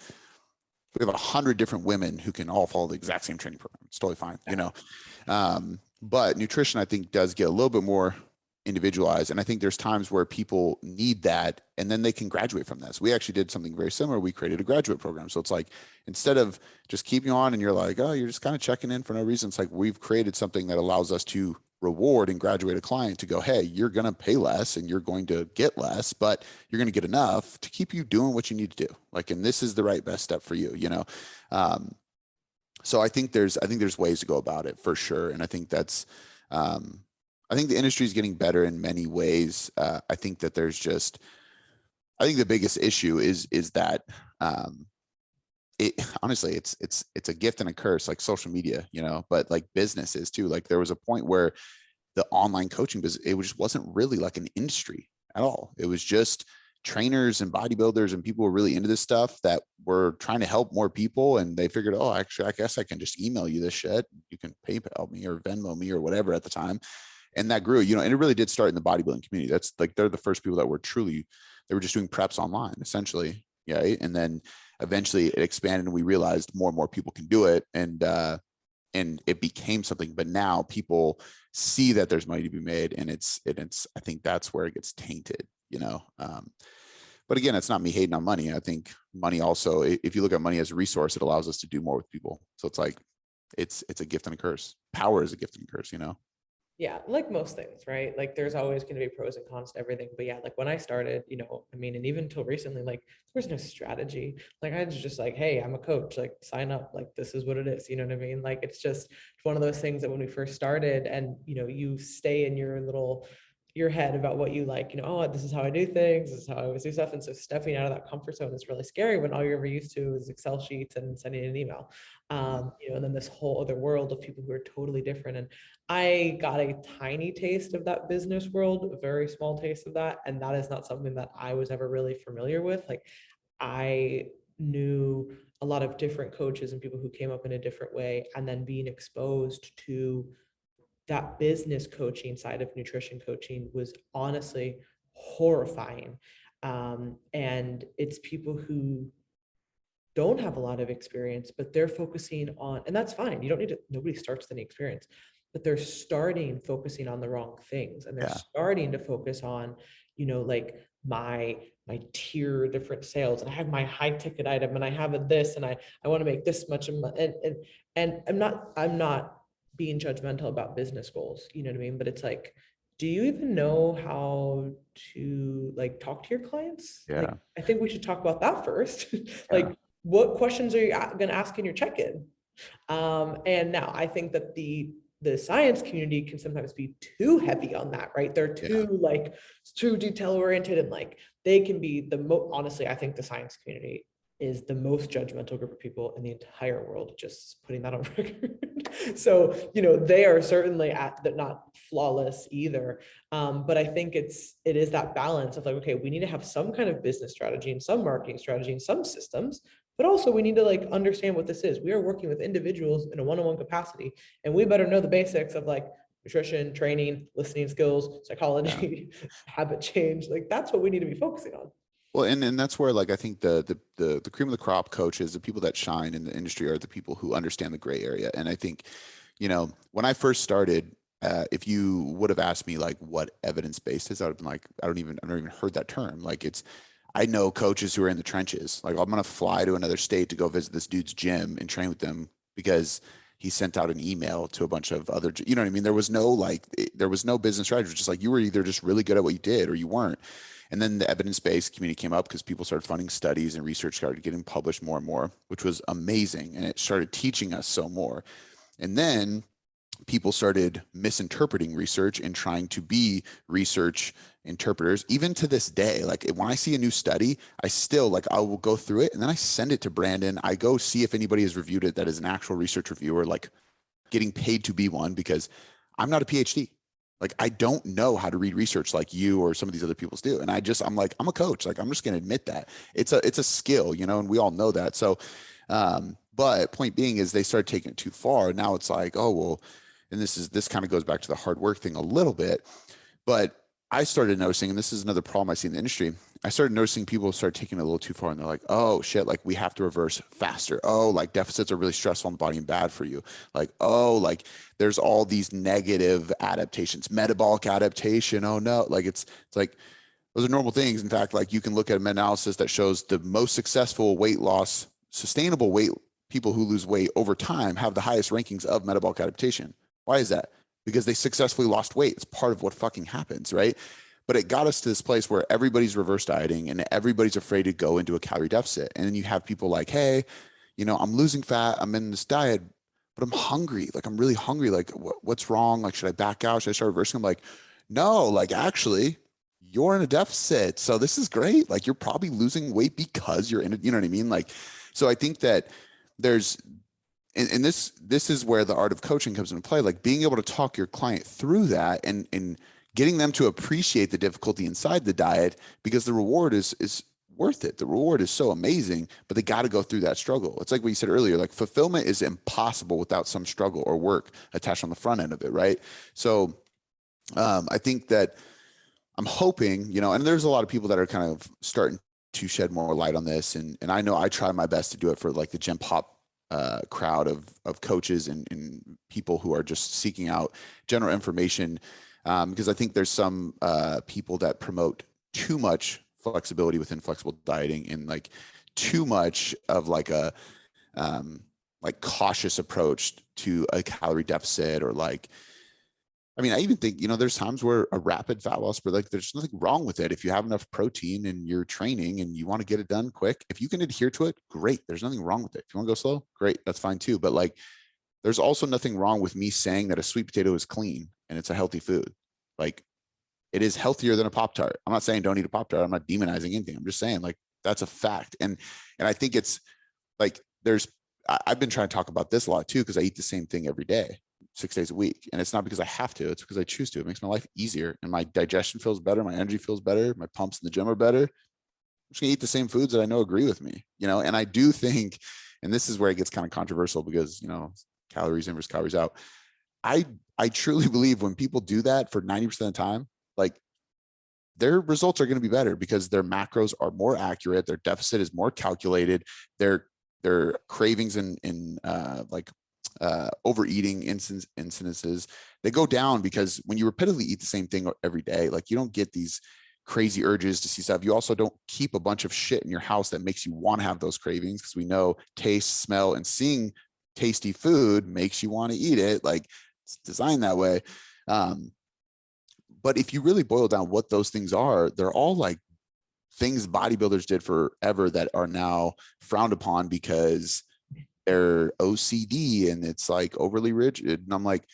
100 different women who can all follow the exact same training program. It's totally fine, you know? But nutrition, I think, does get a little bit more individualized. And I think there's times where people need that and then they can graduate from this. We actually did something very similar. We created a graduate program. So it's like, instead of just keeping on and you're like, oh, you're just kind of checking in for no reason. It's like, we've created something that allows us to reward and graduate a client to go, hey, you're going to pay less and you're going to get less, but you're going to get enough to keep you doing what you need to do. Like, and this is the right best step for you, you know? So I think there's ways to go about it for sure. And I think that's, I think the industry is getting better in many ways. I think that there's just, I think the biggest issue is that it honestly, it's a gift and a curse, like social media, you know, but like businesses too. Like there was a point where the online coaching business, it just wasn't really like an industry at all. It was just trainers and bodybuilders and people were really into this stuff that were trying to help more people. And they figured, oh, actually, I guess I can just email you this shit. You can PayPal me or Venmo me or whatever at the time. And that grew, you know, and it really did start in the bodybuilding community. That's like, they're the first people that were truly, they were just doing preps online essentially. Yeah. And then eventually it expanded and we realized more and more people can do it. And it became something, but now people see that there's money to be made and it's, I think that's where it gets tainted, you know? But again, it's not me hating on money. I think money also, if you look at money as a resource, it allows us to do more with people. So it's like, it's a gift and a curse. Power is a gift and a curse, you know? Yeah, like most things, right? Like there's always going to be pros and cons to everything. But yeah, like when I started, I mean, and even until recently, like there was no strategy. Like I was just like, hey, I'm a coach, like sign up, like this is what it is. You know what I mean? Like it's just one of those things that when we first started and you stay in your head about what you like, oh, this is how I do things, this is how I always do stuff. And so stepping out of that comfort zone is really scary when all you're ever used to is Excel sheets and sending an email. And then this whole other world of people who are totally different. And I got a tiny taste of that business world, a very small taste of that. And that is not something that I was ever really familiar with. Like I knew a lot of different coaches and people who came up in a different way, and then being exposed to that business coaching side of nutrition coaching was honestly horrifying. And it's people who don't have a lot of experience, but they're focusing on, and that's fine. You don't need to, nobody starts with any experience, but they're starting focusing on the wrong things. And they're Yeah. starting to focus on, like my tier different sales, and I have my high ticket item, and I have a this, and I want to make this much, and I'm not being judgmental about business goals, you know what I mean? But it's like, do you even know how to like talk to your clients? Like, Yeah. I think we should talk about that first. Yeah. Like, what questions are you going to ask in your check-in? And now I think that the science community can sometimes be too heavy on that, right? They're Yeah. too detail oriented, and like they can be honestly, I think the science community is the most judgmental group of people in the entire world, just putting that on record. So, they are certainly not flawless either. But I think it is that balance of like, okay, we need to have some kind of business strategy and some marketing strategy and some systems, but also we need to like understand what this is. We are working with individuals in a one-on-one capacity, and we better know the basics of like nutrition, training, listening skills, Yeah. psychology, habit change. Like that's what we need to be focusing on. Well, and that's where like I think the cream of the crop coaches, the people that shine in the industry are the people who understand the gray area. And I think, when I first started, if you would have asked me like what evidence based is, I would have been like, I've never even heard that term. Like I know coaches who are in the trenches. Like I'm gonna fly to another state to go visit this dude's gym and train with them because he sent out an email to a bunch of other, you know what I mean? There was no business strategy. It was just like you were either just really good at what you did or you weren't. And then the evidence-based community came up because people started funding studies and research started getting published more and more, which was amazing. And it started teaching us so more. And then people started misinterpreting research and trying to be research interpreters. Even to this day, like when I see a new study, I still like I will go through it and then I send it to Brandon. I go see if anybody has reviewed it that is an actual research reviewer, like getting paid to be one, because I'm not a PhD. Like I don't know how to read research like you or some of these other people's do. And I'm like, I'm a coach. Like I'm just gonna admit that. It's a skill, and we all know that. So but point being is they started taking it too far. Now it's like, oh well, and this kind of goes back to the hard work thing a little bit, but I started noticing, and this is another problem I see in the industry. I started noticing people start taking it a little too far, and they're like, "Oh shit! Like we have to reverse faster. Oh, like deficits are really stressful on the body and bad for you. Like oh, like there's all these negative adaptations, metabolic adaptation. Oh no, like it's like those are normal things. In fact, like you can look at a meta-analysis that shows the most successful weight loss, sustainable weight people who lose weight over time have the highest rankings of metabolic adaptation. Why is that? Because they successfully lost weight. It's part of what fucking happens, right? But it got us to this place where everybody's reverse dieting and everybody's afraid to go into a calorie deficit. And then you have people like, hey, I'm losing fat, I'm in this diet, but I'm hungry. Like I'm really hungry. Like what's wrong? Like should I back out? Should I start reversing? I'm like, no, like actually, you're in a deficit. So this is great. Like you're probably losing weight because you're in it. You know what I mean? Like, so I think that there's and this is where the art of coaching comes into play, like being able to talk your client through that and getting them to appreciate the difficulty inside the diet, because the reward is worth it. The reward is so amazing, but they got to go through that struggle. It's like what you said earlier, like fulfillment is impossible without some struggle or work attached on the front end of it, right? So I think that I'm hoping, and there's a lot of people that are kind of starting to shed more light on this. And I know I try my best to do it for like the Gen Pop crowd of coaches and people who are just seeking out general information. Because I think there's some people that promote too much flexibility within flexible dieting and like too much of like a like cautious approach to a calorie deficit, or like I mean, I even think, there's times where a rapid fat loss, but like, there's nothing wrong with it. If you have enough protein in your training and you want to get it done quick, if you can adhere to it, great. There's nothing wrong with it. If you want to go slow, great. That's fine too. But like, there's also nothing wrong with me saying that a sweet potato is clean and it's a healthy food. Like, it is healthier than a Pop-Tart. I'm not saying don't eat a Pop-Tart. I'm not demonizing anything. I'm just saying like, that's a fact. And I think it's like, I've been trying to talk about this a lot too, because I eat the same thing every day, 6 days a week. And it's not because I have to, it's because I choose to. It makes my life easier and my digestion feels better. My energy feels better. My pumps in the gym are better. I'm just gonna eat the same foods that I know agree with me, and I do think, and this is where it gets kind of controversial because, calories in versus calories out. I truly believe when people do that for 90% of the time, like their results are going to be better because their macros are more accurate. Their deficit is more calculated. Their cravings and overeating incidences, they go down because when you repeatedly eat the same thing every day, like you don't get these crazy urges to see stuff. You also don't keep a bunch of shit in your house that makes you want to have those cravings, because we know taste, smell, and seeing tasty food makes you want to eat it. Like it's designed that way. But if you really boil down what those things are, they're all like things bodybuilders did forever that are now frowned upon because they're OCD and it's like overly rigid. And I'm like,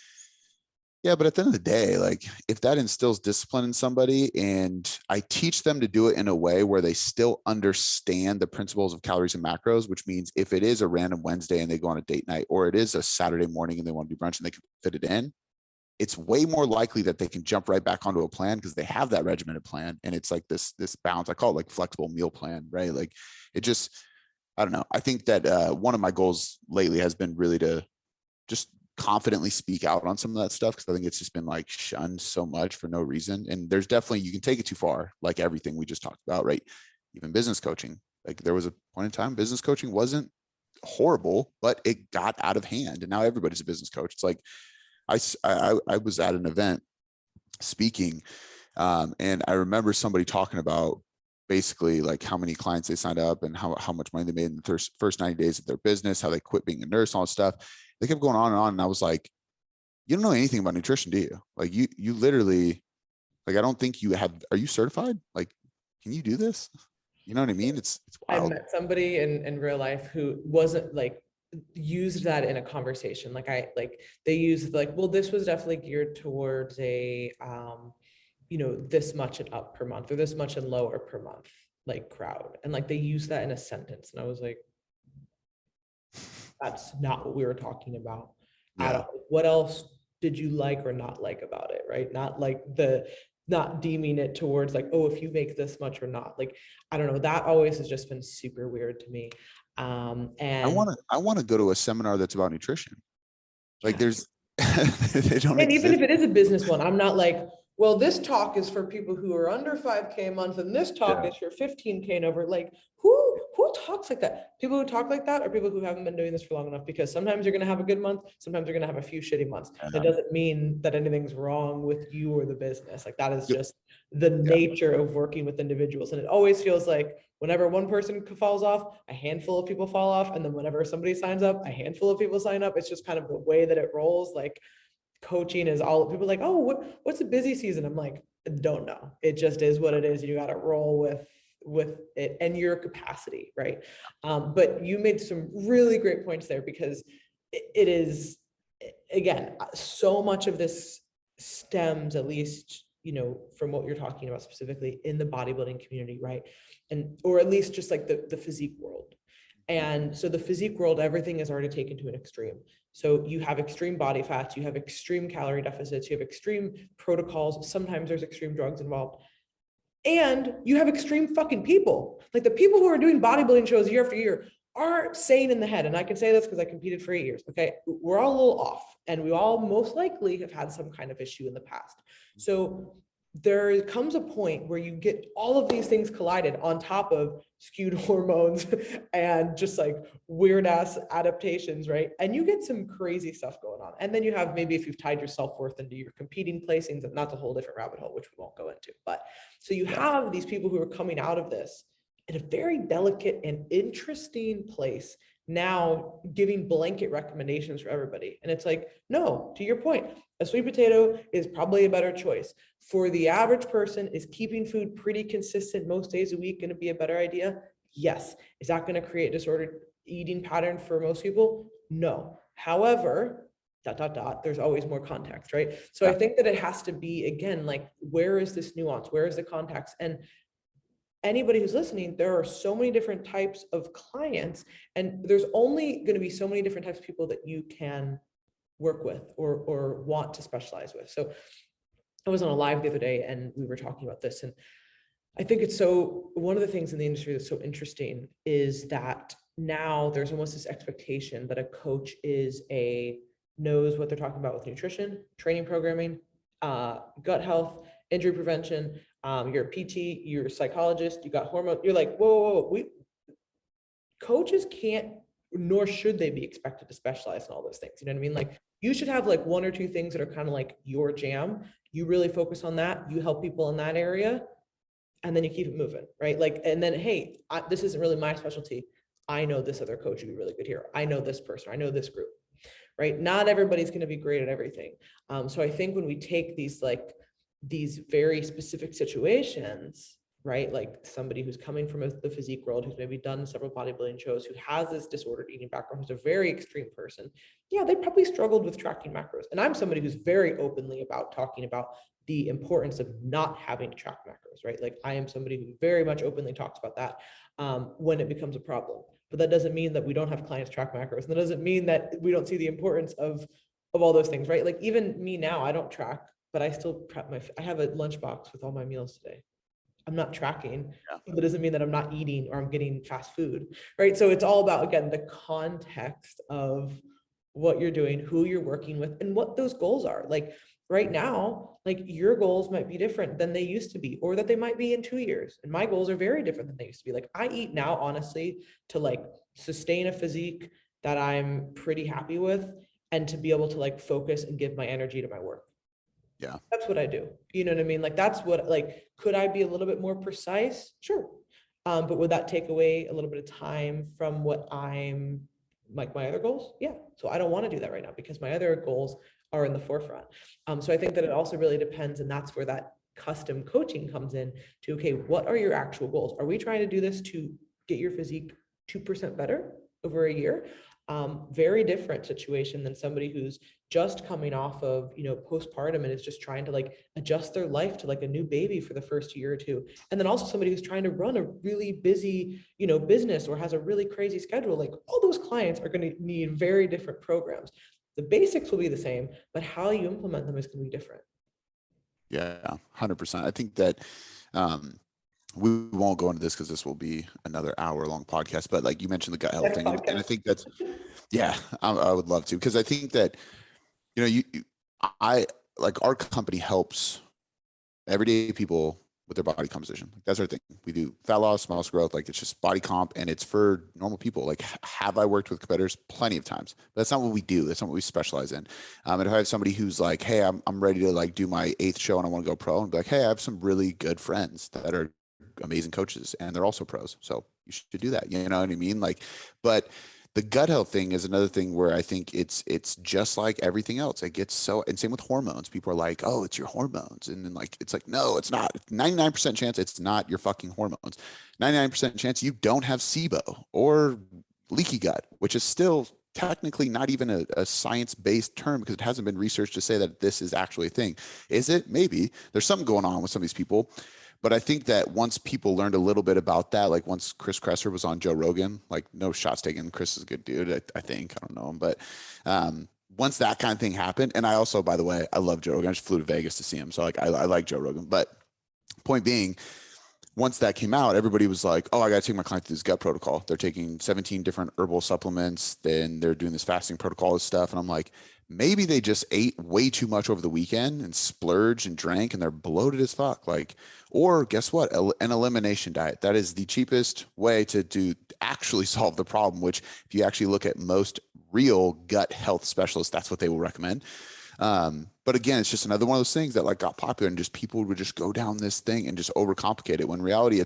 yeah, but at the end of the day, like if that instills discipline in somebody and I teach them to do it in a way where they still understand the principles of calories and macros, which means if it is a random Wednesday and they go on a date night, or it is a Saturday morning and they want to do brunch and they can fit it in, it's way more likely that they can jump right back onto a plan because they have that regimented plan. And it's like this balance. I call it like flexible meal plan, right? Like it just, I don't know. I think that one of my goals lately has been really to just confidently speak out on some of that stuff, because I think it's just been like shunned so much for no reason. And there's definitely, you can take it too far, like everything we just talked about, right? Even business coaching. Like there was a point in time business coaching wasn't horrible, but it got out of hand and now everybody's a business coach. It's like I was at an event speaking, and I remember somebody talking about basically like how many clients they signed up and how much money they made in the first 90 days of their business, how they quit being a nurse, all that stuff. They kept going on and on. And I was like, you don't know anything about nutrition, do you? Like you literally, like, I don't think you have, are you certified? Like, can you do this? You know what I mean? It's I wild. met somebody in real life who wasn't like used that in a conversation. Like they used like, well, this was definitely geared towards a this much and up per month or this much and lower per month, like crowd. And like they used that in a sentence. And I was like, that's not what we were talking about at Yeah. all. What else did you like or not like about it? Right. Not deeming it towards like, oh, if you make this much or not. Like, I don't know. That always has just been super weird to me. I And want to go to a seminar that's about nutrition. Like yeah. there's, they don't And even exist. if it is a business one, I'm not like, well, this talk is for people who are under 5K a month, and this talk Yeah. is for 15K and over. Like, who talks like that? People who talk like that are people who haven't been doing this for long enough, because sometimes you're gonna have a good month, sometimes you're gonna have a few shitty months. It doesn't mean that anything's wrong with you or the business. Like that is just the Yeah. nature of working with individuals. And it always feels like whenever one person falls off, a handful of people fall off. And then whenever somebody signs up, a handful of people sign up. It's just kind of the way that it rolls. Like coaching is all people like, oh, what's a busy season? I'm like, don't know. It just is what it is. You got to roll with it and your capacity, right? But you made some really great points there, because it is, again, so much of this stems, at least, from what you're talking about specifically in the bodybuilding community, right? And, or at least just like the physique world. And so the physique world, everything is already taken to an extreme. So you have extreme body fats, you have extreme calorie deficits, you have extreme protocols. Sometimes there's extreme drugs involved. And you have extreme fucking people. Like the people who are doing bodybuilding shows year after year are sane in the head. And I can say this because I competed for 8 years. Okay. We're all a little off, and we all most likely have had some kind of issue in the past. So there comes a point where you get all of these things collided on top of skewed hormones and just like weird ass adaptations, right? And you get some crazy stuff going on. And then you have, maybe if you've tied your self-worth into your competing placings, and that's a whole different rabbit hole, which we won't go into. But so you have these people who are coming out of this in a very delicate and interesting place, now giving blanket recommendations for everybody. And it's like, no, to your point, a sweet potato is probably a better choice. For the average person, is keeping food pretty consistent most days a week going to be a better idea? Yes. Is that going to create disordered eating pattern for most people? No. However, there's always more context, right? So I think that it has to be, again, like, where is this nuance? Where is the context? And anybody who's listening, there are so many different types of clients, and there's only going to be so many different types of people that you can work with or want to specialize with. So I was on a live the other day and we were talking about this, and I think it's so, one of the things in the industry that's so interesting is that now there's almost this expectation that a coach knows what they're talking about with nutrition, training programming, gut health, injury prevention. You're a PT, you're a psychologist, you got hormone. You're like, whoa. Coaches can't, nor should they be expected to specialize in all those things. You know what I mean? Like, you should have like one or two things that are kind of like your jam. You really focus on that. You help people in that area, and then you keep it moving, right? Like, and then, hey, this isn't really my specialty. I know this other coach would be really good here. I know this person. I know this group, right? Not everybody's going to be great at everything. So I think when we take these very specific situations, right? Like somebody who's coming from the physique world, who's maybe done several bodybuilding shows, who has this disordered eating background, who's a very extreme person. Yeah, they probably struggled with tracking macros. And I'm somebody who's very openly about talking about the importance of not having to track macros, right? Like, I am somebody who very much openly talks about that when it becomes a problem. But that doesn't mean that we don't have clients track macros. And that doesn't mean that we don't see the importance of all those things, right? Like, even me now, I don't track, but I still prep I have a lunchbox with all my meals today. I'm not tracking, but that doesn't mean that I'm not eating or I'm getting fast food, right? So it's all about, again, the context of what you're doing, who you're working with, and what those goals are. Like, right now, like, your goals might be different than they used to be, or that they might be in 2 years. And my goals are very different than they used to be. Like, I eat now, honestly, to like sustain a physique that I'm pretty happy with, and to be able to like focus and give my energy to my work. Yeah. That's what I do. You know what I mean? Like, that's what, like, could I be a little bit more precise? Sure. But would that take away a little bit of time from what I'm, like, my other goals? Yeah. So I don't want to do that right now because my other goals are in the forefront. So I think that it also really depends, and that's where that custom coaching comes in to, okay, what are your actual goals? Are we trying to do this to get your physique 2% better over a year? Very different situation than somebody who's just coming off of, postpartum and is just trying to like adjust their life to like a new baby for the first year or two. And then also somebody who's trying to run a really busy, business, or has a really crazy schedule. Like, all those clients are going to need very different programs. The basics will be the same, but how you implement them is going to be different. Yeah, 100%. I think that, we won't go into this because this will be another hour-long podcast, but like you mentioned the gut health thing, and I think that's, yeah, I would love to, because I think that, I like, our company helps everyday people with their body composition. Like, that's our thing. We do fat loss, muscle growth. Like, it's just body comp, and it's for normal people. Like, have I worked with competitors? Plenty of times, but that's not what we do. That's not what we specialize in. And if I have somebody who's like, hey, I'm ready to like do my 8th show and I want to go pro, and be like, hey, I have some really good friends that are amazing coaches and they're also pros, so you should do that. You know what I mean? Like, but the gut health thing is another thing where I think it's just like everything else. It gets so, and same with hormones. People are like, oh, it's your hormones. And then like, it's like, no, it's not. 99% chance it's not your fucking hormones. 99% chance you don't have SIBO or leaky gut, which is still technically not even a science-based term, because it hasn't been researched to say that this is actually a thing. Is it? Maybe. There's something going on with some of these people. But I think that once people learned a little bit about that, like once Chris Kresser was on Joe Rogan, like, no shots taken. Chris is a good dude. I think, I don't know him, but once that kind of thing happened, and I also, by the way, I love Joe Rogan. I just flew to Vegas to see him. So like, I like Joe Rogan, but point being, once that came out, everybody was like, oh, I got to take my client through this gut protocol. They're taking 17 different herbal supplements. Then they're doing this fasting protocol and stuff. And I'm like, maybe they just ate way too much over the weekend and splurged and drank and they're bloated as fuck. Like, or guess what? An elimination diet. That is the cheapest way to actually solve the problem, which if you actually look at most real gut health specialists, that's what they will recommend. But again, it's just another one of those things that like got popular, and just people would just go down this thing and just overcomplicate it. When in reality,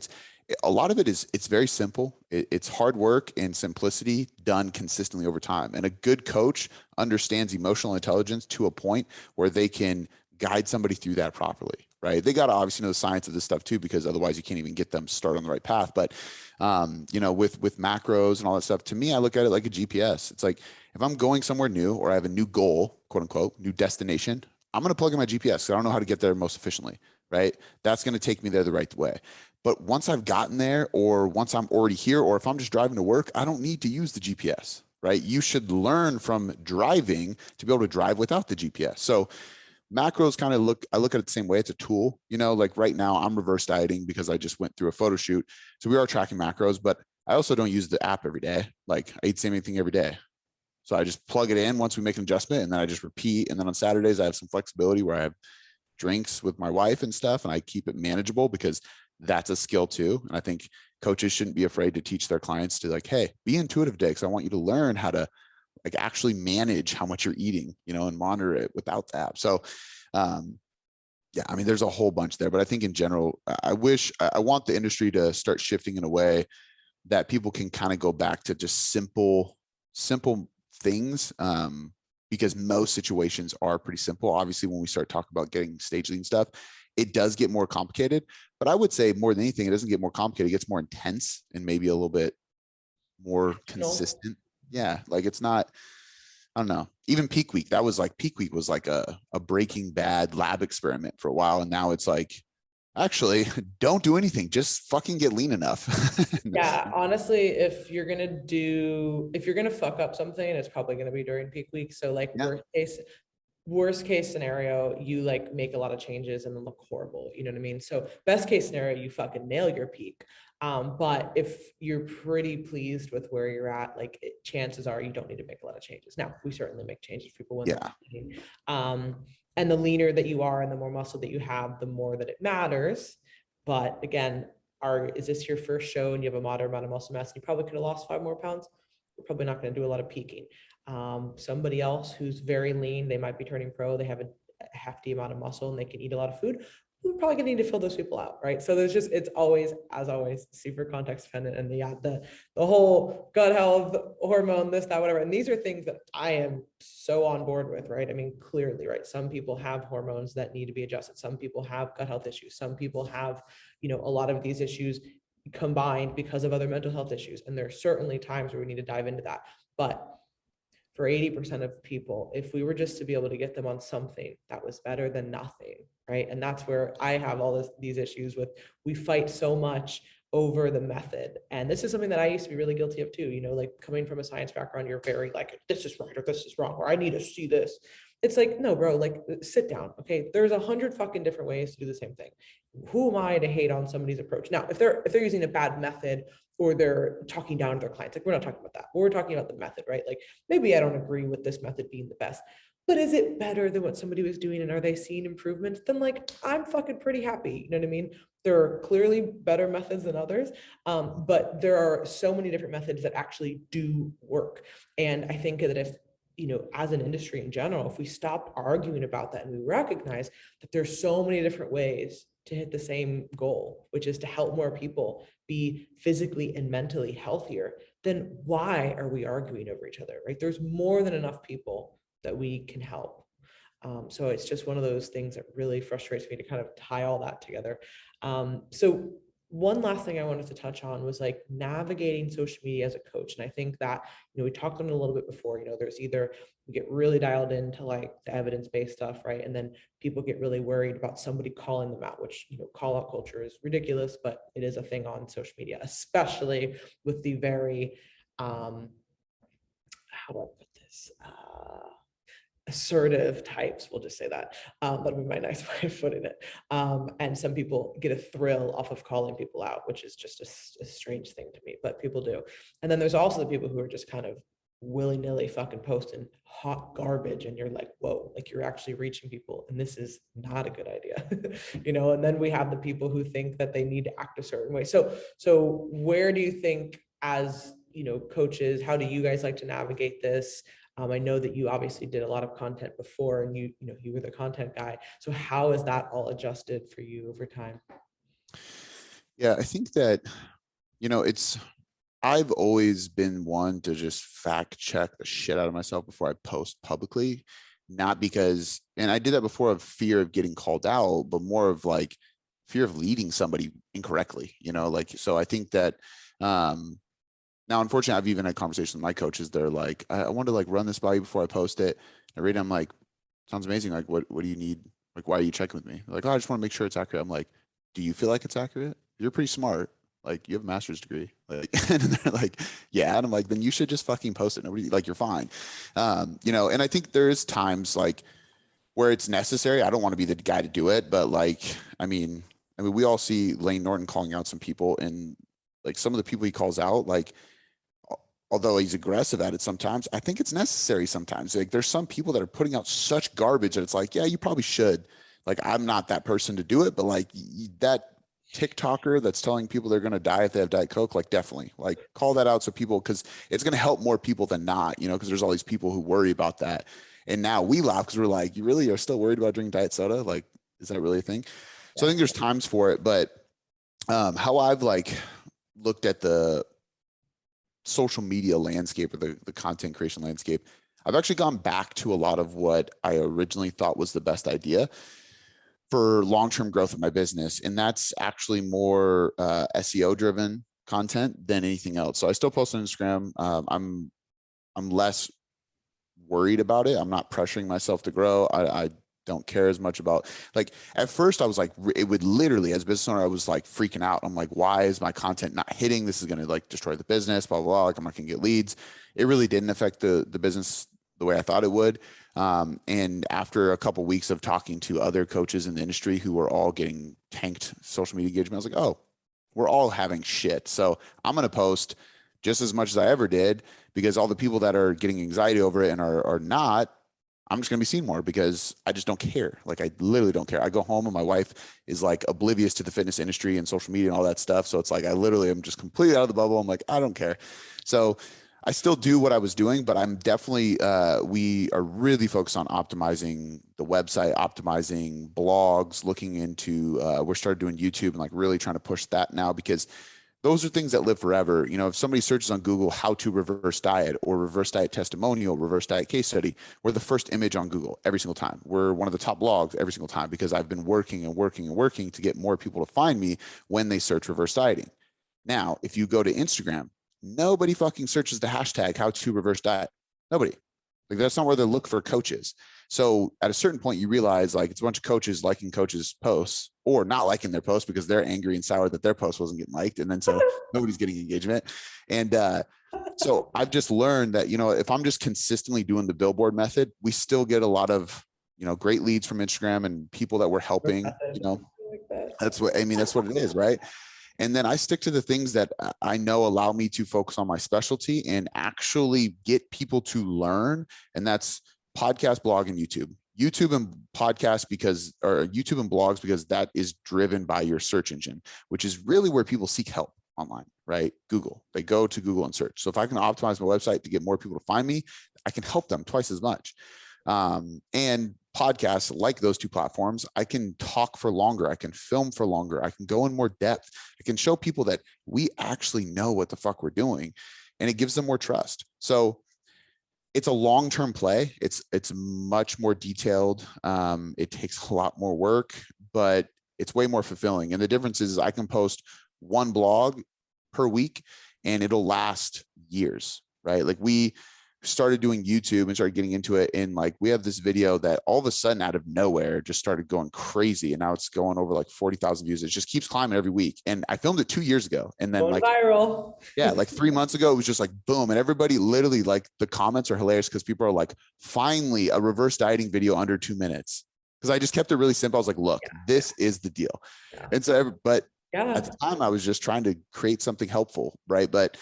A lot of it is, it's very simple. It's hard work and simplicity done consistently over time. And a good coach understands emotional intelligence to a point where they can guide somebody through that properly, right? They got to obviously know the science of this stuff too, because otherwise you can't even get them started on the right path. But, with macros and all that stuff, to me, I look at it like a GPS. It's like, if I'm going somewhere new or I have a new goal, quote unquote, new destination, I'm going to plug in my GPS. I don't know how to get there most efficiently, right? That's going to take me there the right way. But once I've gotten there, or once I'm already here, or if I'm just driving to work, I don't need to use the GPS, right? You should learn from driving to be able to drive without the GPS. So macros kind of I look at it the same way. It's a tool, like right now I'm reverse dieting because I just went through a photo shoot. So we are tracking macros, but I also don't use the app every day. Like I eat the same thing every day. So I just plug it in once we make an adjustment, and then I just repeat. And then on Saturdays, I have some flexibility where I have drinks with my wife and stuff, and I keep it manageable, because that's a skill too. And I think coaches shouldn't be afraid to teach their clients to, like, hey, be intuitive today, because I want you to learn how to like actually manage how much you're eating, and monitor it without the app. So yeah, I mean, there's a whole bunch there, but I think in general, I want the industry to start shifting in a way that people can kind of go back to just simple things, because most situations are pretty simple. Obviously, when we start talking about getting stage lead stuff, it does get more complicated. But I would say more than anything, it doesn't get more complicated. It gets more intense and maybe a little bit more consistent. Yeah, like it's not, I don't know. Even peak week, peak week was like a Breaking Bad lab experiment for a while. And now it's like, actually, don't do anything. Just fucking get lean enough. Yeah, honestly, if you're gonna fuck up something, it's probably gonna be during peak week. So like Yeah. worst case scenario, you like make a lot of changes and then look horrible. You know what I mean? So best case scenario, you fucking nail your peak. But if you're pretty pleased with where you're at, like chances are you don't need to make a lot of changes. Now, we certainly make changes for people when Yeah. they're lean. And the leaner that you are and the more muscle that you have, the more that it matters. But again, is this your first show and you have a moderate amount of muscle mass? You probably could have lost 5 more pounds. You're probably not going to do a lot of peaking. Somebody else who's very lean, they might be turning pro, they have a hefty amount of muscle and they can eat a lot of food. We're probably gonna need to fill those people out, right? So it's always, as always, super context dependent, and the whole gut health, hormone, this, that, whatever. And these are things that I am so on board with, right? I mean, clearly, right? Some people have hormones that need to be adjusted. Some people have gut health issues. Some people have, a lot of these issues combined because of other mental health issues. And there are certainly times where we need to dive into that. But for 80% of people, if we were just to be able to get them on something that was better than nothing, right? And that's where I have these issues with, we fight so much over the method. And this is something that I used to be really guilty of too, like coming from a science background, you're very like, this is right or this is wrong, or I need to see this. It's like, no, bro, like sit down. Okay. There's 100 fucking different ways to do the same thing. Who am I to hate on somebody's approach? Now, if they're using a bad method or they're talking down to their clients, like we're not talking about that. We're talking about the method, right? Like maybe I don't agree with this method being the best, but is it better than what somebody was doing? And are they seeing improvements? Then like, I'm fucking pretty happy. You know what I mean? There are clearly better methods than others, but there are so many different methods that actually do work. And I think that if, as an industry in general, if we stopped arguing about that and we recognize that there's so many different ways to hit the same goal, which is to help more people be physically and mentally healthier, then why are we arguing over each other, right? There's more than enough people that we can help. So it's just one of those things that really frustrates me to kind of tie all that together. So one last thing I wanted to touch on was like navigating social media as a coach. And I think that, we talked on it a little bit before, there's either we get really dialed into like the evidence-based stuff, right? And then people get really worried about somebody calling them out, which, call out culture is ridiculous, but it is a thing on social media, especially with the very, how do I put this? Assertive types, we'll just say that. That'd be my nice way of putting it. And some people get a thrill off of calling people out, which is just a strange thing to me, but people do. And then there's also the people who are just kind of willy-nilly fucking posting hot garbage, and you're like, whoa, like you're actually reaching people, and this is not a good idea. And then we have the people who think that they need to act a certain way. So where do you think, as coaches, how do you guys like to navigate this? I know that you obviously did a lot of content before, and you were the content guy. So how is that all adjusted for you over time? Yeah, I think that, I've always been one to just fact check the shit out of myself before I post publicly. Not because, and I did that before of fear of getting called out, but more of like fear of leading somebody incorrectly, like, so I think that, now, unfortunately, I've even had conversations with my coaches. They're like, I want to like run this by you before I post it. I read it, I'm like, sounds amazing. Like, what do you need? Like, why are you checking with me? Like, oh, I just want to make sure it's accurate. I'm like, do you feel like it's accurate? You're pretty smart. Like, you have a master's degree. Like, and they're like, yeah. And I'm like, then you should just fucking post it. Nobody, like, you're fine. And I think there's times like where it's necessary. I don't want to be the guy to do it, but like, we all see Lane Norton calling out some people, and like some of the people he calls out, like, although he's aggressive at it sometimes, I think it's necessary sometimes. Like, there's some people that are putting out such garbage that it's like, yeah, you probably should. Like, I'm not that person to do it, but like that TikToker that's telling people they're going to die if they have Diet Coke, like, definitely like call that out so people, because it's going to help more people than not, because there's all these people who worry about that. And now we laugh because we're like, you really are still worried about drinking diet soda? Like, is that really a thing? So I think there's times for it, but how I've like looked at the social media landscape, or the content creation landscape, I've actually gone back to a lot of what I originally thought was the best idea for long-term growth of my business. And that's actually more SEO driven content than anything else. So I still post on Instagram. I'm less worried about it. I'm not pressuring myself to grow. I don't care as much about, like, at first I was like, it would literally, as a business owner, I was like freaking out. I'm like, why is my content not hitting? This is going to like destroy the business, blah, blah, blah. Like, I'm not going to get leads. It really didn't affect the business the way I thought it would. And after a couple of weeks of talking to other coaches in the industry who were all getting tanked social media engagement, I was like, oh, we're all having shit. So I'm going to post just as much as I ever did, because all the people that are getting anxiety over it and are not, I'm just going to be seen more, because I just don't care. Like, I literally don't care. I go home and my wife is like oblivious to the fitness industry and social media and all that stuff. So it's like, I literally am just completely out of the bubble. I'm like, I don't care. So I still do what I was doing, but I'm definitely, we are really focused on optimizing the website, optimizing blogs, looking into, we're started doing YouTube and like really trying to push that now, because those are things that live forever. If somebody searches on Google, how to reverse diet or reverse diet testimonial, reverse diet case study, we're the first image on Google every single time. We're one of the top blogs every single time, because I've been working and working and working to get more people to find me when they search reverse dieting. Now, if you go to Instagram, nobody fucking searches the hashtag how to reverse diet. Nobody. Like, that's not where they look for coaches. So at a certain point, you realize like it's a bunch of coaches liking coaches' posts or not liking their posts because they're angry and sour that their post wasn't getting liked. And then so nobody's getting engagement. And so I've just learned that, if I'm just consistently doing the billboard method, we still get a lot of, great leads from Instagram and people that we're helping, that's what it is. Right. And then I stick to the things that I know allow me to focus on my specialty and actually get people to learn. And that's podcast, blog, and YouTube. YouTube and podcast or YouTube and blogs, because that is driven by your search engine, which is really where people seek help online, right? Google. They go to Google and search. So if I can optimize my website to get more people to find me, I can help them twice as much. And podcasts, like those two platforms, I can talk for longer. I can film for longer. I can go in more depth. I can show people that we actually know what the fuck we're doing, and it gives them more trust. So it's a long-term play. It's much more detailed. It takes a lot more work, but it's way more fulfilling. And the difference is I can post one blog per week and it'll last years, right? Like, we started doing YouTube and started getting into it, and like, we have this video that all of a sudden out of nowhere just started going crazy, and now it's going over like 40,000 views. It just keeps climbing every week. And I filmed it 2 years ago, and then Going like viral. yeah, like 3 months ago, it was just like boom. And everybody literally, like, the comments are hilarious because people are like, finally a reverse dieting video under 2 minutes. Because I just kept it really simple. I was like, look, this is the deal. And so, but at the time I was just trying to create something helpful. Right. But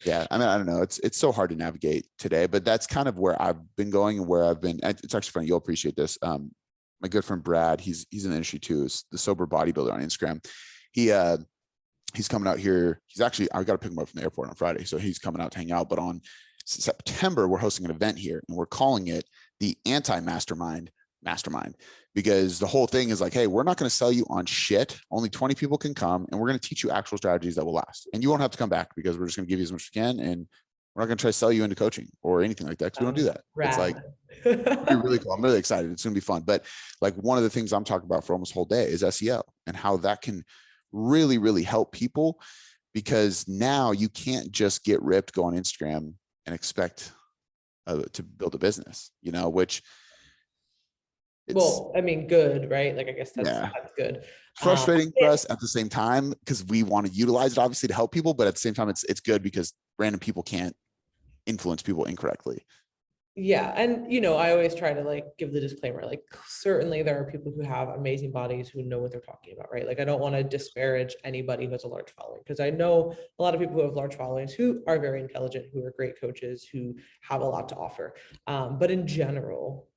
yeah, I don't know. It's so hard to navigate today, but that's kind of where I've been going and where I've been. It's actually funny. You'll appreciate this. My good friend Brad, he's in the industry too, is the sober bodybuilder on Instagram. He's coming out here. He's actually, I got to pick him up from the airport on Friday. So he's coming out to hang out. But on September, we're hosting an event here, and we're calling it the Anti-Mastermind mastermind, because the whole thing is like, hey, we're not going to sell you on shit. Only 20 people can come, and we're going to teach you actual strategies that will last. And you won't have to come back, because we're just going to give you as much as we can. And we're not going to try to sell you into coaching or anything like that, because we don't do that. It's like, it'll be really cool. I'm really excited. It's going to be fun. But like, one of the things I'm talking about for almost the whole day is SEO, and how that can really, really help people, because now you can't just get ripped, go on Instagram and expect to build a business, which well, I mean, good, right? Like, I guess that's good. Frustrating for us at the same time, because we want to utilize it obviously to help people, but at the same time, it's good because random people can't influence people incorrectly. Yeah. And, I always try to like give the disclaimer, like, certainly there are people who have amazing bodies who know what they're talking about, right? Like, I don't want to disparage anybody who has a large following, because I know a lot of people who have large followings who are very intelligent, who are great coaches, who have a lot to offer. But in general,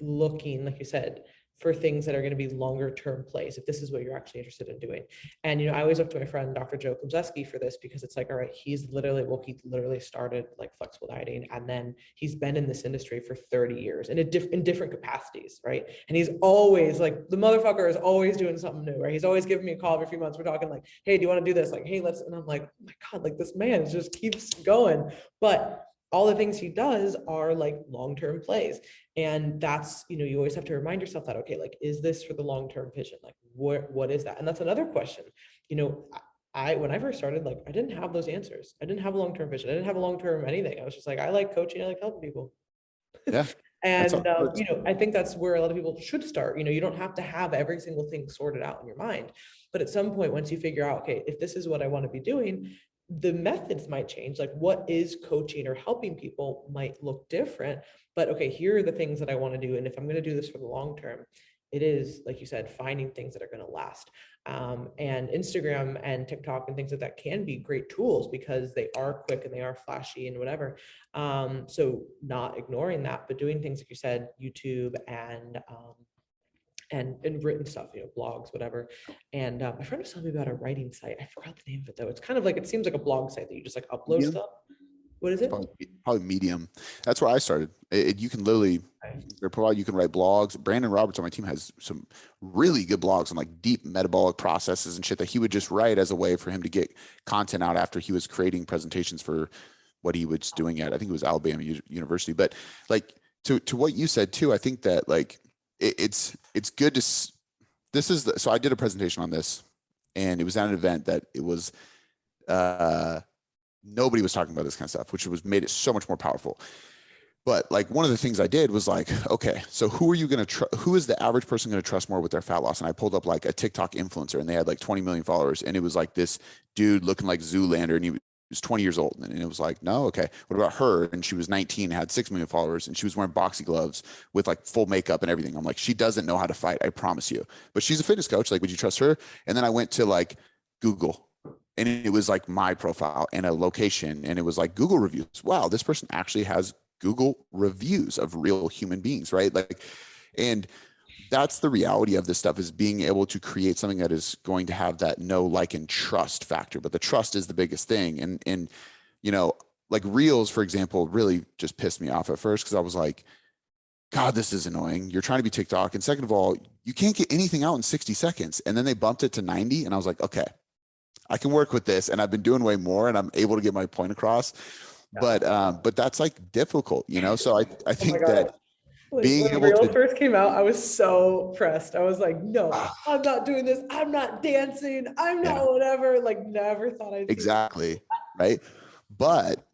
looking, like you said, for things that are going to be longer term plays, if this is what you're actually interested in doing. And, I always look to my friend, Dr. Joe Komzeski, for this, because it's like, all right, he literally started like flexible dieting, and then he's been in this industry for 30 years in different capacities, right? And he's always like, the motherfucker is always doing something new, right? He's always giving me a call every few months. We're talking like, hey, do you want to do this? Like, hey, let's, and I'm like, oh my God, like, this man just keeps going. But all the things he does are like long-term plays. And that's, you always have to remind yourself that, okay, like, is this for the long-term vision? Like, what is that? And that's another question. When I first started, like, I didn't have those answers. I didn't have a long-term vision. I didn't have a long-term anything. I was just like, I like coaching. I like helping people. Yeah. And, I think that's where a lot of people should start. You don't have to have every single thing sorted out in your mind. But at some point, once you figure out, okay, if this is what I want to be doing, the methods might change. Like, what is coaching or helping people might look different. But okay, here are the things that I want to do. And if I'm going to do this for the long term, it is, like you said, finding things that are going to last. And Instagram and TikTok and things like that can be great tools, because they are quick and they are flashy and whatever. So not ignoring that, but doing things like you said, YouTube and written stuff, blogs, whatever. And my friend was telling me about a writing site. I forgot the name of it though. It's kind of like, it seems like a blog site that you just like upload stuff. What is it? Probably Medium. That's where I started. You can literally, you can write blogs. Brandon Roberts on my team has some really good blogs on like deep metabolic processes and shit that he would just write as a way for him to get content out after he was creating presentations for what he was doing at, I think it was Alabama University. But like, to what you said too, I think that like, it's good to, so I did a presentation on this, and it was at an event that it was, nobody was talking about this kind of stuff, which made it so much more powerful. But like, one of the things I did was like, okay, so who is the average person going to trust more with their fat loss? And I pulled up like a TikTok influencer, and they had like 20 million followers. And it was like this dude looking like Zoolander, and he was 20 years old. And it was like, no, okay. What about her? And she was 19, had 6 million followers, and she was wearing boxy gloves with like full makeup and everything. I'm like, she doesn't know how to fight, I promise you. But she's a fitness coach. Like, would you trust her? And then I went to like Google, and it was like my profile and a location, and it was like Google reviews. Wow, this person actually has Google reviews of real human beings, right? Like, and that's the reality of this stuff, is being able to create something that is going to have that know, like, and trust factor. But the trust is the biggest thing. And like Reels, for example, really just pissed me off at first, because I was like, God, this is annoying. You're trying to be TikTok. And second of all, you can't get anything out in 60 seconds. And then they bumped it to 90. And I was like, okay, I can work with this. And I've been doing way more, and I'm able to get my point across. But that's like difficult, So I think that being when able Reels to first came out, I was so pressed. I was like, no, I'm not doing this. I'm not dancing. I'm not whatever. Like, never thought I'd exactly. Right. But,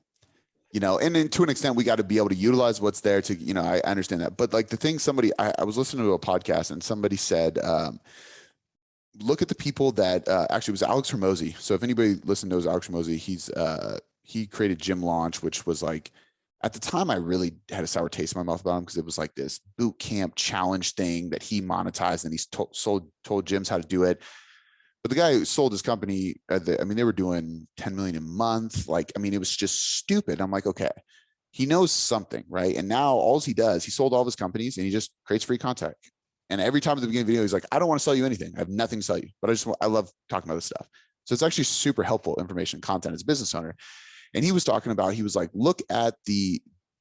and then to an extent, we got to be able to utilize what's there to, I understand that. But like the thing, I was listening to a podcast, and somebody said, look at the people that actually, it was Alex Hormozy. So if anybody knows Alex Hormozy, he created Gym Launch, which was like, at the time, I really had a sour taste in my mouth about him, because it was like this boot camp challenge thing that he monetized, and he's told gyms how to do it. But the guy who sold his company, they were doing 10 million a month. Like, it was just stupid. I'm like, okay, he knows something, right? And now all he does, he sold all of his companies, and he just creates free content. And every time at the beginning of the video, he's like, I don't want to sell you anything. I have nothing to sell you, but I love talking about this stuff. So it's actually super helpful information content as a business owner. And he was talking about, he was like, look at the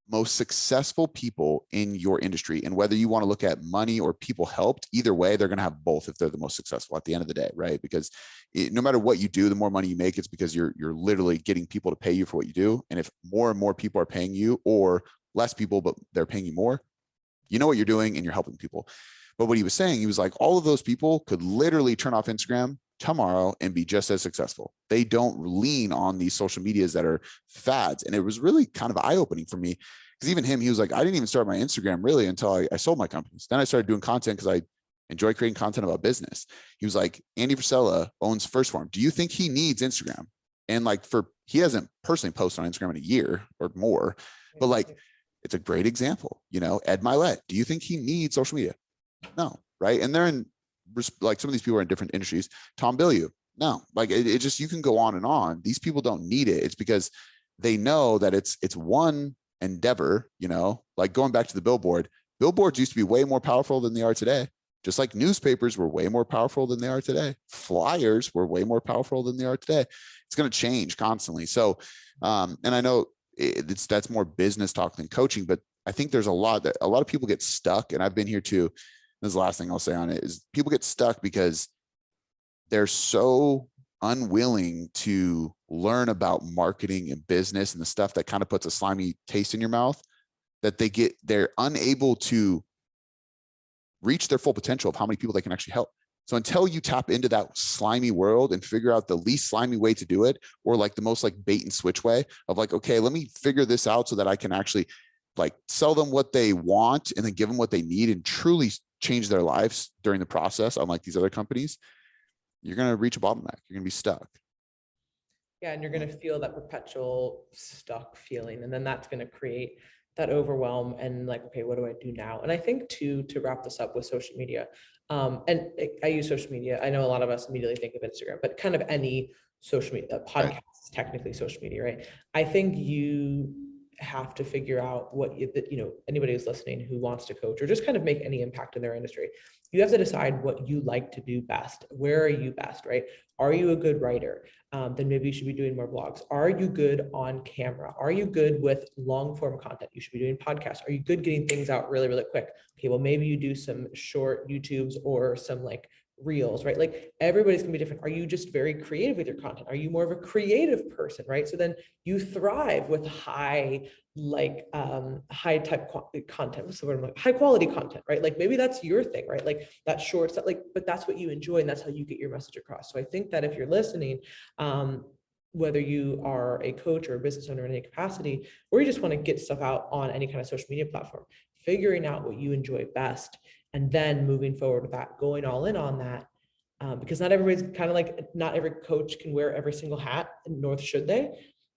most successful people in your industry, and whether you want to look at money or people helped, either way, they're going to have both if they're the most successful at the end of the day, right? Because no matter what you do, the more money you make, it's because you're literally getting people to pay you for what you do. And if more and more people are paying you, or less people, but they're paying you more, you know what you're doing and you're helping people. But what he was saying, he was like, all of those people could literally turn off Instagram tomorrow and be just as successful. They don't lean on these social medias that are fads. And it was really kind of eye-opening for me, because even him, he was like, I didn't even start my Instagram really until I sold my companies. Then I started doing content because I enjoy creating content about business. He was like, Andy Frisella owns First Form. Do you think he needs Instagram? And like, he hasn't personally posted on Instagram in a year or more, but like, it's a great example. Ed Milet, do you think he needs social media? No. Right. And they're in, like, some of these people are in different industries. Tom Bilyeu, no. Like, it just, you can go on and on. These people don't need it. It's because they know that it's one endeavor, like going back to the billboards used to be way more powerful than they are today. Just like newspapers were way more powerful than they are today. Flyers were way more powerful than they are today. It's going to change constantly. So, and I know that's more business talk than coaching, but I think there's a lot of people get stuck, and I've been here too. This is the last thing I'll say on it, is people get stuck because they're so unwilling to learn about marketing and business and the stuff that kind of puts a slimy taste in your mouth, that they're unable to reach their full potential of how many people they can actually help. So until you tap into that slimy world and figure out the least slimy way to do it, or like the most like bait and switch way of like, okay, let me figure this out so that I can actually like sell them what they want and then give them what they need and truly change their lives during the process, unlike these other companies, you're going to reach a bottleneck. You're going to be stuck. Yeah, and you're going to feel that perpetual stuck feeling, and then that's going to create that overwhelm and like, okay, what do I do now? And I think too, to wrap this up with social media, and I use social media. I know a lot of us immediately think of Instagram, but kind of any social media, podcast is technically social media, right? I think you have to figure out what anybody who's listening who wants to coach or just kind of make any impact in their industry, you have to decide what you like to do best. Where are you best, right? Are you a good writer? Then maybe you should be doing more blogs. Are you good on camera? Are you good with long form content? You should be doing podcasts. Are you good getting things out really, really quick? Okay, well, maybe you do some short YouTubes or some like reels, right? Like everybody's gonna be different. Are you just very creative with your content? Are you more of a creative person, right? So then you thrive with high type content. What's the word? Like high quality content, right? Like maybe that's your thing, right? Like that short stuff, like, but that's what you enjoy and that's how you get your message across. So I think that if you're listening, whether you are a coach or a business owner in any capacity, or you just want to get stuff out on any kind of social media platform, figuring out what you enjoy best and then moving forward with that, going all in on that. Because not everybody's kind of like, not every coach can wear every single hat, nor should they.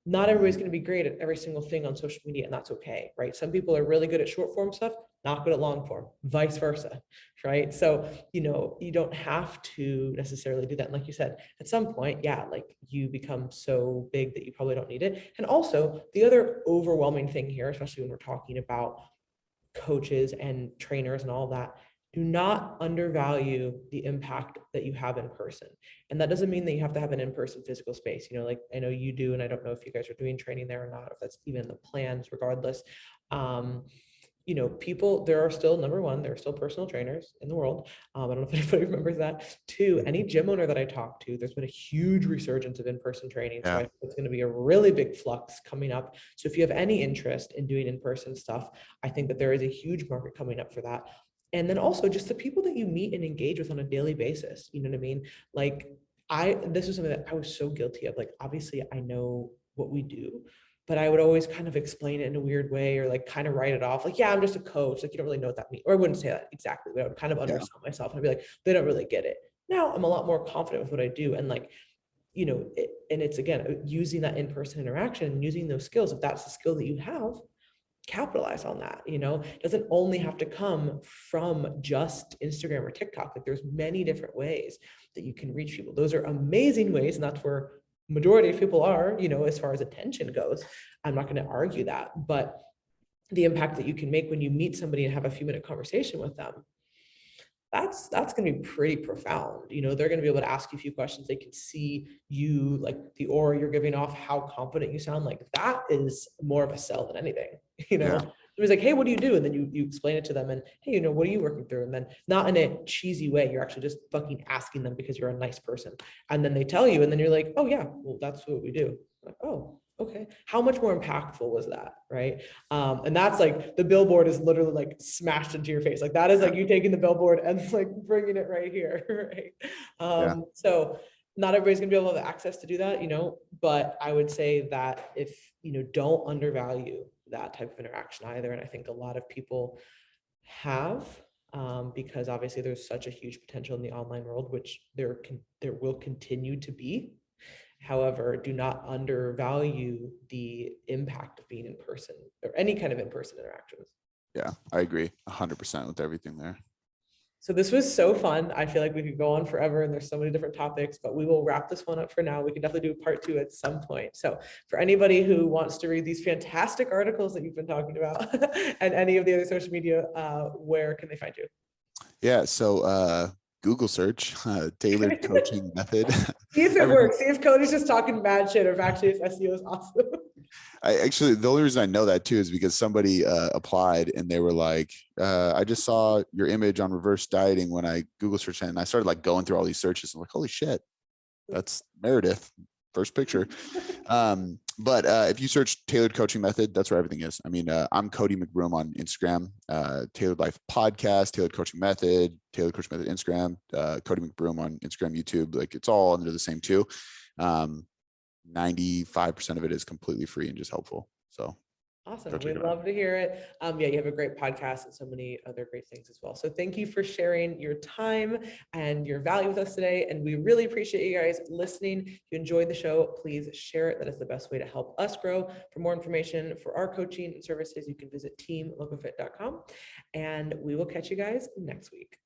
Not everybody's going to be great at every single thing on social media, and that's okay, right? Some people are really good at short form stuff, not good at long form, vice versa, right? So, you don't have to necessarily do that. And like you said, at some point, yeah, like you become so big that you probably don't need it. And also the other overwhelming thing here, especially when we're talking about coaches and trainers and all of that, do not undervalue the impact that you have in person. And that doesn't mean that you have to have an in-person physical space. Like I know you do, and I don't know if you guys are doing training there or not, if that's even in the plans, regardless. People, there are still, number one, there are still personal trainers in the world. I don't know if anybody remembers that. Two, any gym owner that I talk to, there's been a huge resurgence of in-person training. So I think it's going to be a really big flux coming up. So if you have any interest in doing in-person stuff, I think that there is a huge market coming up for that. And then also just the people that you meet and engage with on a daily basis, you know what I mean? Like this is something that I was so guilty of. Like, obviously I know what we do, but I would always kind of explain it in a weird way or like kind of write it off. Like, yeah, I'm just a coach. Like, you don't really know what that means. Or I wouldn't say that exactly, but I would kind of undersell myself and I'd be like, they don't really get it. Now I'm a lot more confident with what I do. And like, and it's again, using that in-person interaction, using those skills. If that's the skill that you have, capitalize on that. It doesn't only have to come from just Instagram or TikTok. Like there's many different ways that you can reach people. Those are amazing ways. And that's where majority of people are, as far as attention goes. I'm not going to argue that, but the impact that you can make when you meet somebody and have a few minute conversation with them, that's going to be pretty profound. They're going to be able to ask you a few questions. They can see you, like the aura you're giving off, how confident you sound. Like that is more of a sell than anything. you know. Yeah. It was like, hey, what do you do? And then you explain it to them, and hey, you know, what are you working through? And then not in a cheesy way, you're actually just fucking asking them because you're a nice person. And then they tell you, and then you're like, oh yeah, well, that's what we do. Like, oh, okay. How much more impactful was that? Right. And that's like the billboard is literally like smashed into your face. Like that is like you taking the billboard and like bringing it right here. Right. Yeah. So not everybody's gonna be able to have access to do that, you know, but I would say that if, you know, don't undervalue that type of interaction either. And I think a lot of people have, because obviously there's such a huge potential in the online world, which there will continue to be. However, do not undervalue the impact of being in person or any kind of in-person interactions. Yeah, I agree 100% with everything there. So this was so fun. I feel like we could go on forever and there's so many different topics, but we will wrap this one up for now. We can definitely do part 2 at some point. So for anybody who wants to read these fantastic articles that you've been talking about and any of the other social media, where can they find you? Yeah. So Google search tailored coaching method. See if it Everything. works. See if Cody's just talking mad shit or if actually his SEO is awesome. I actually, the only reason I know that too is because somebody applied and they were like, I just saw your image on reverse dieting when I Google searched it, and I started like going through all these searches. I'm like, holy shit, that's Meredith, first picture. But if you search tailored coaching method, that's where everything is. I mean, I'm Cody Mcbroom on Instagram, Tailored Life Podcast, Tailored Coaching Method, Tailored Coaching Method Instagram, Cody Mcbroom on Instagram, YouTube. Like it's all under the same too. 95% of it is completely free and just helpful. So awesome. We'd love to hear it. Yeah, you have a great podcast and so many other great things as well. So thank you for sharing your time and your value with us today. And we really appreciate you guys listening. If you enjoyed the show, please share it. That is the best way to help us grow. For more information for our coaching and services, you can visit teamlocofit.com. And we will catch you guys next week.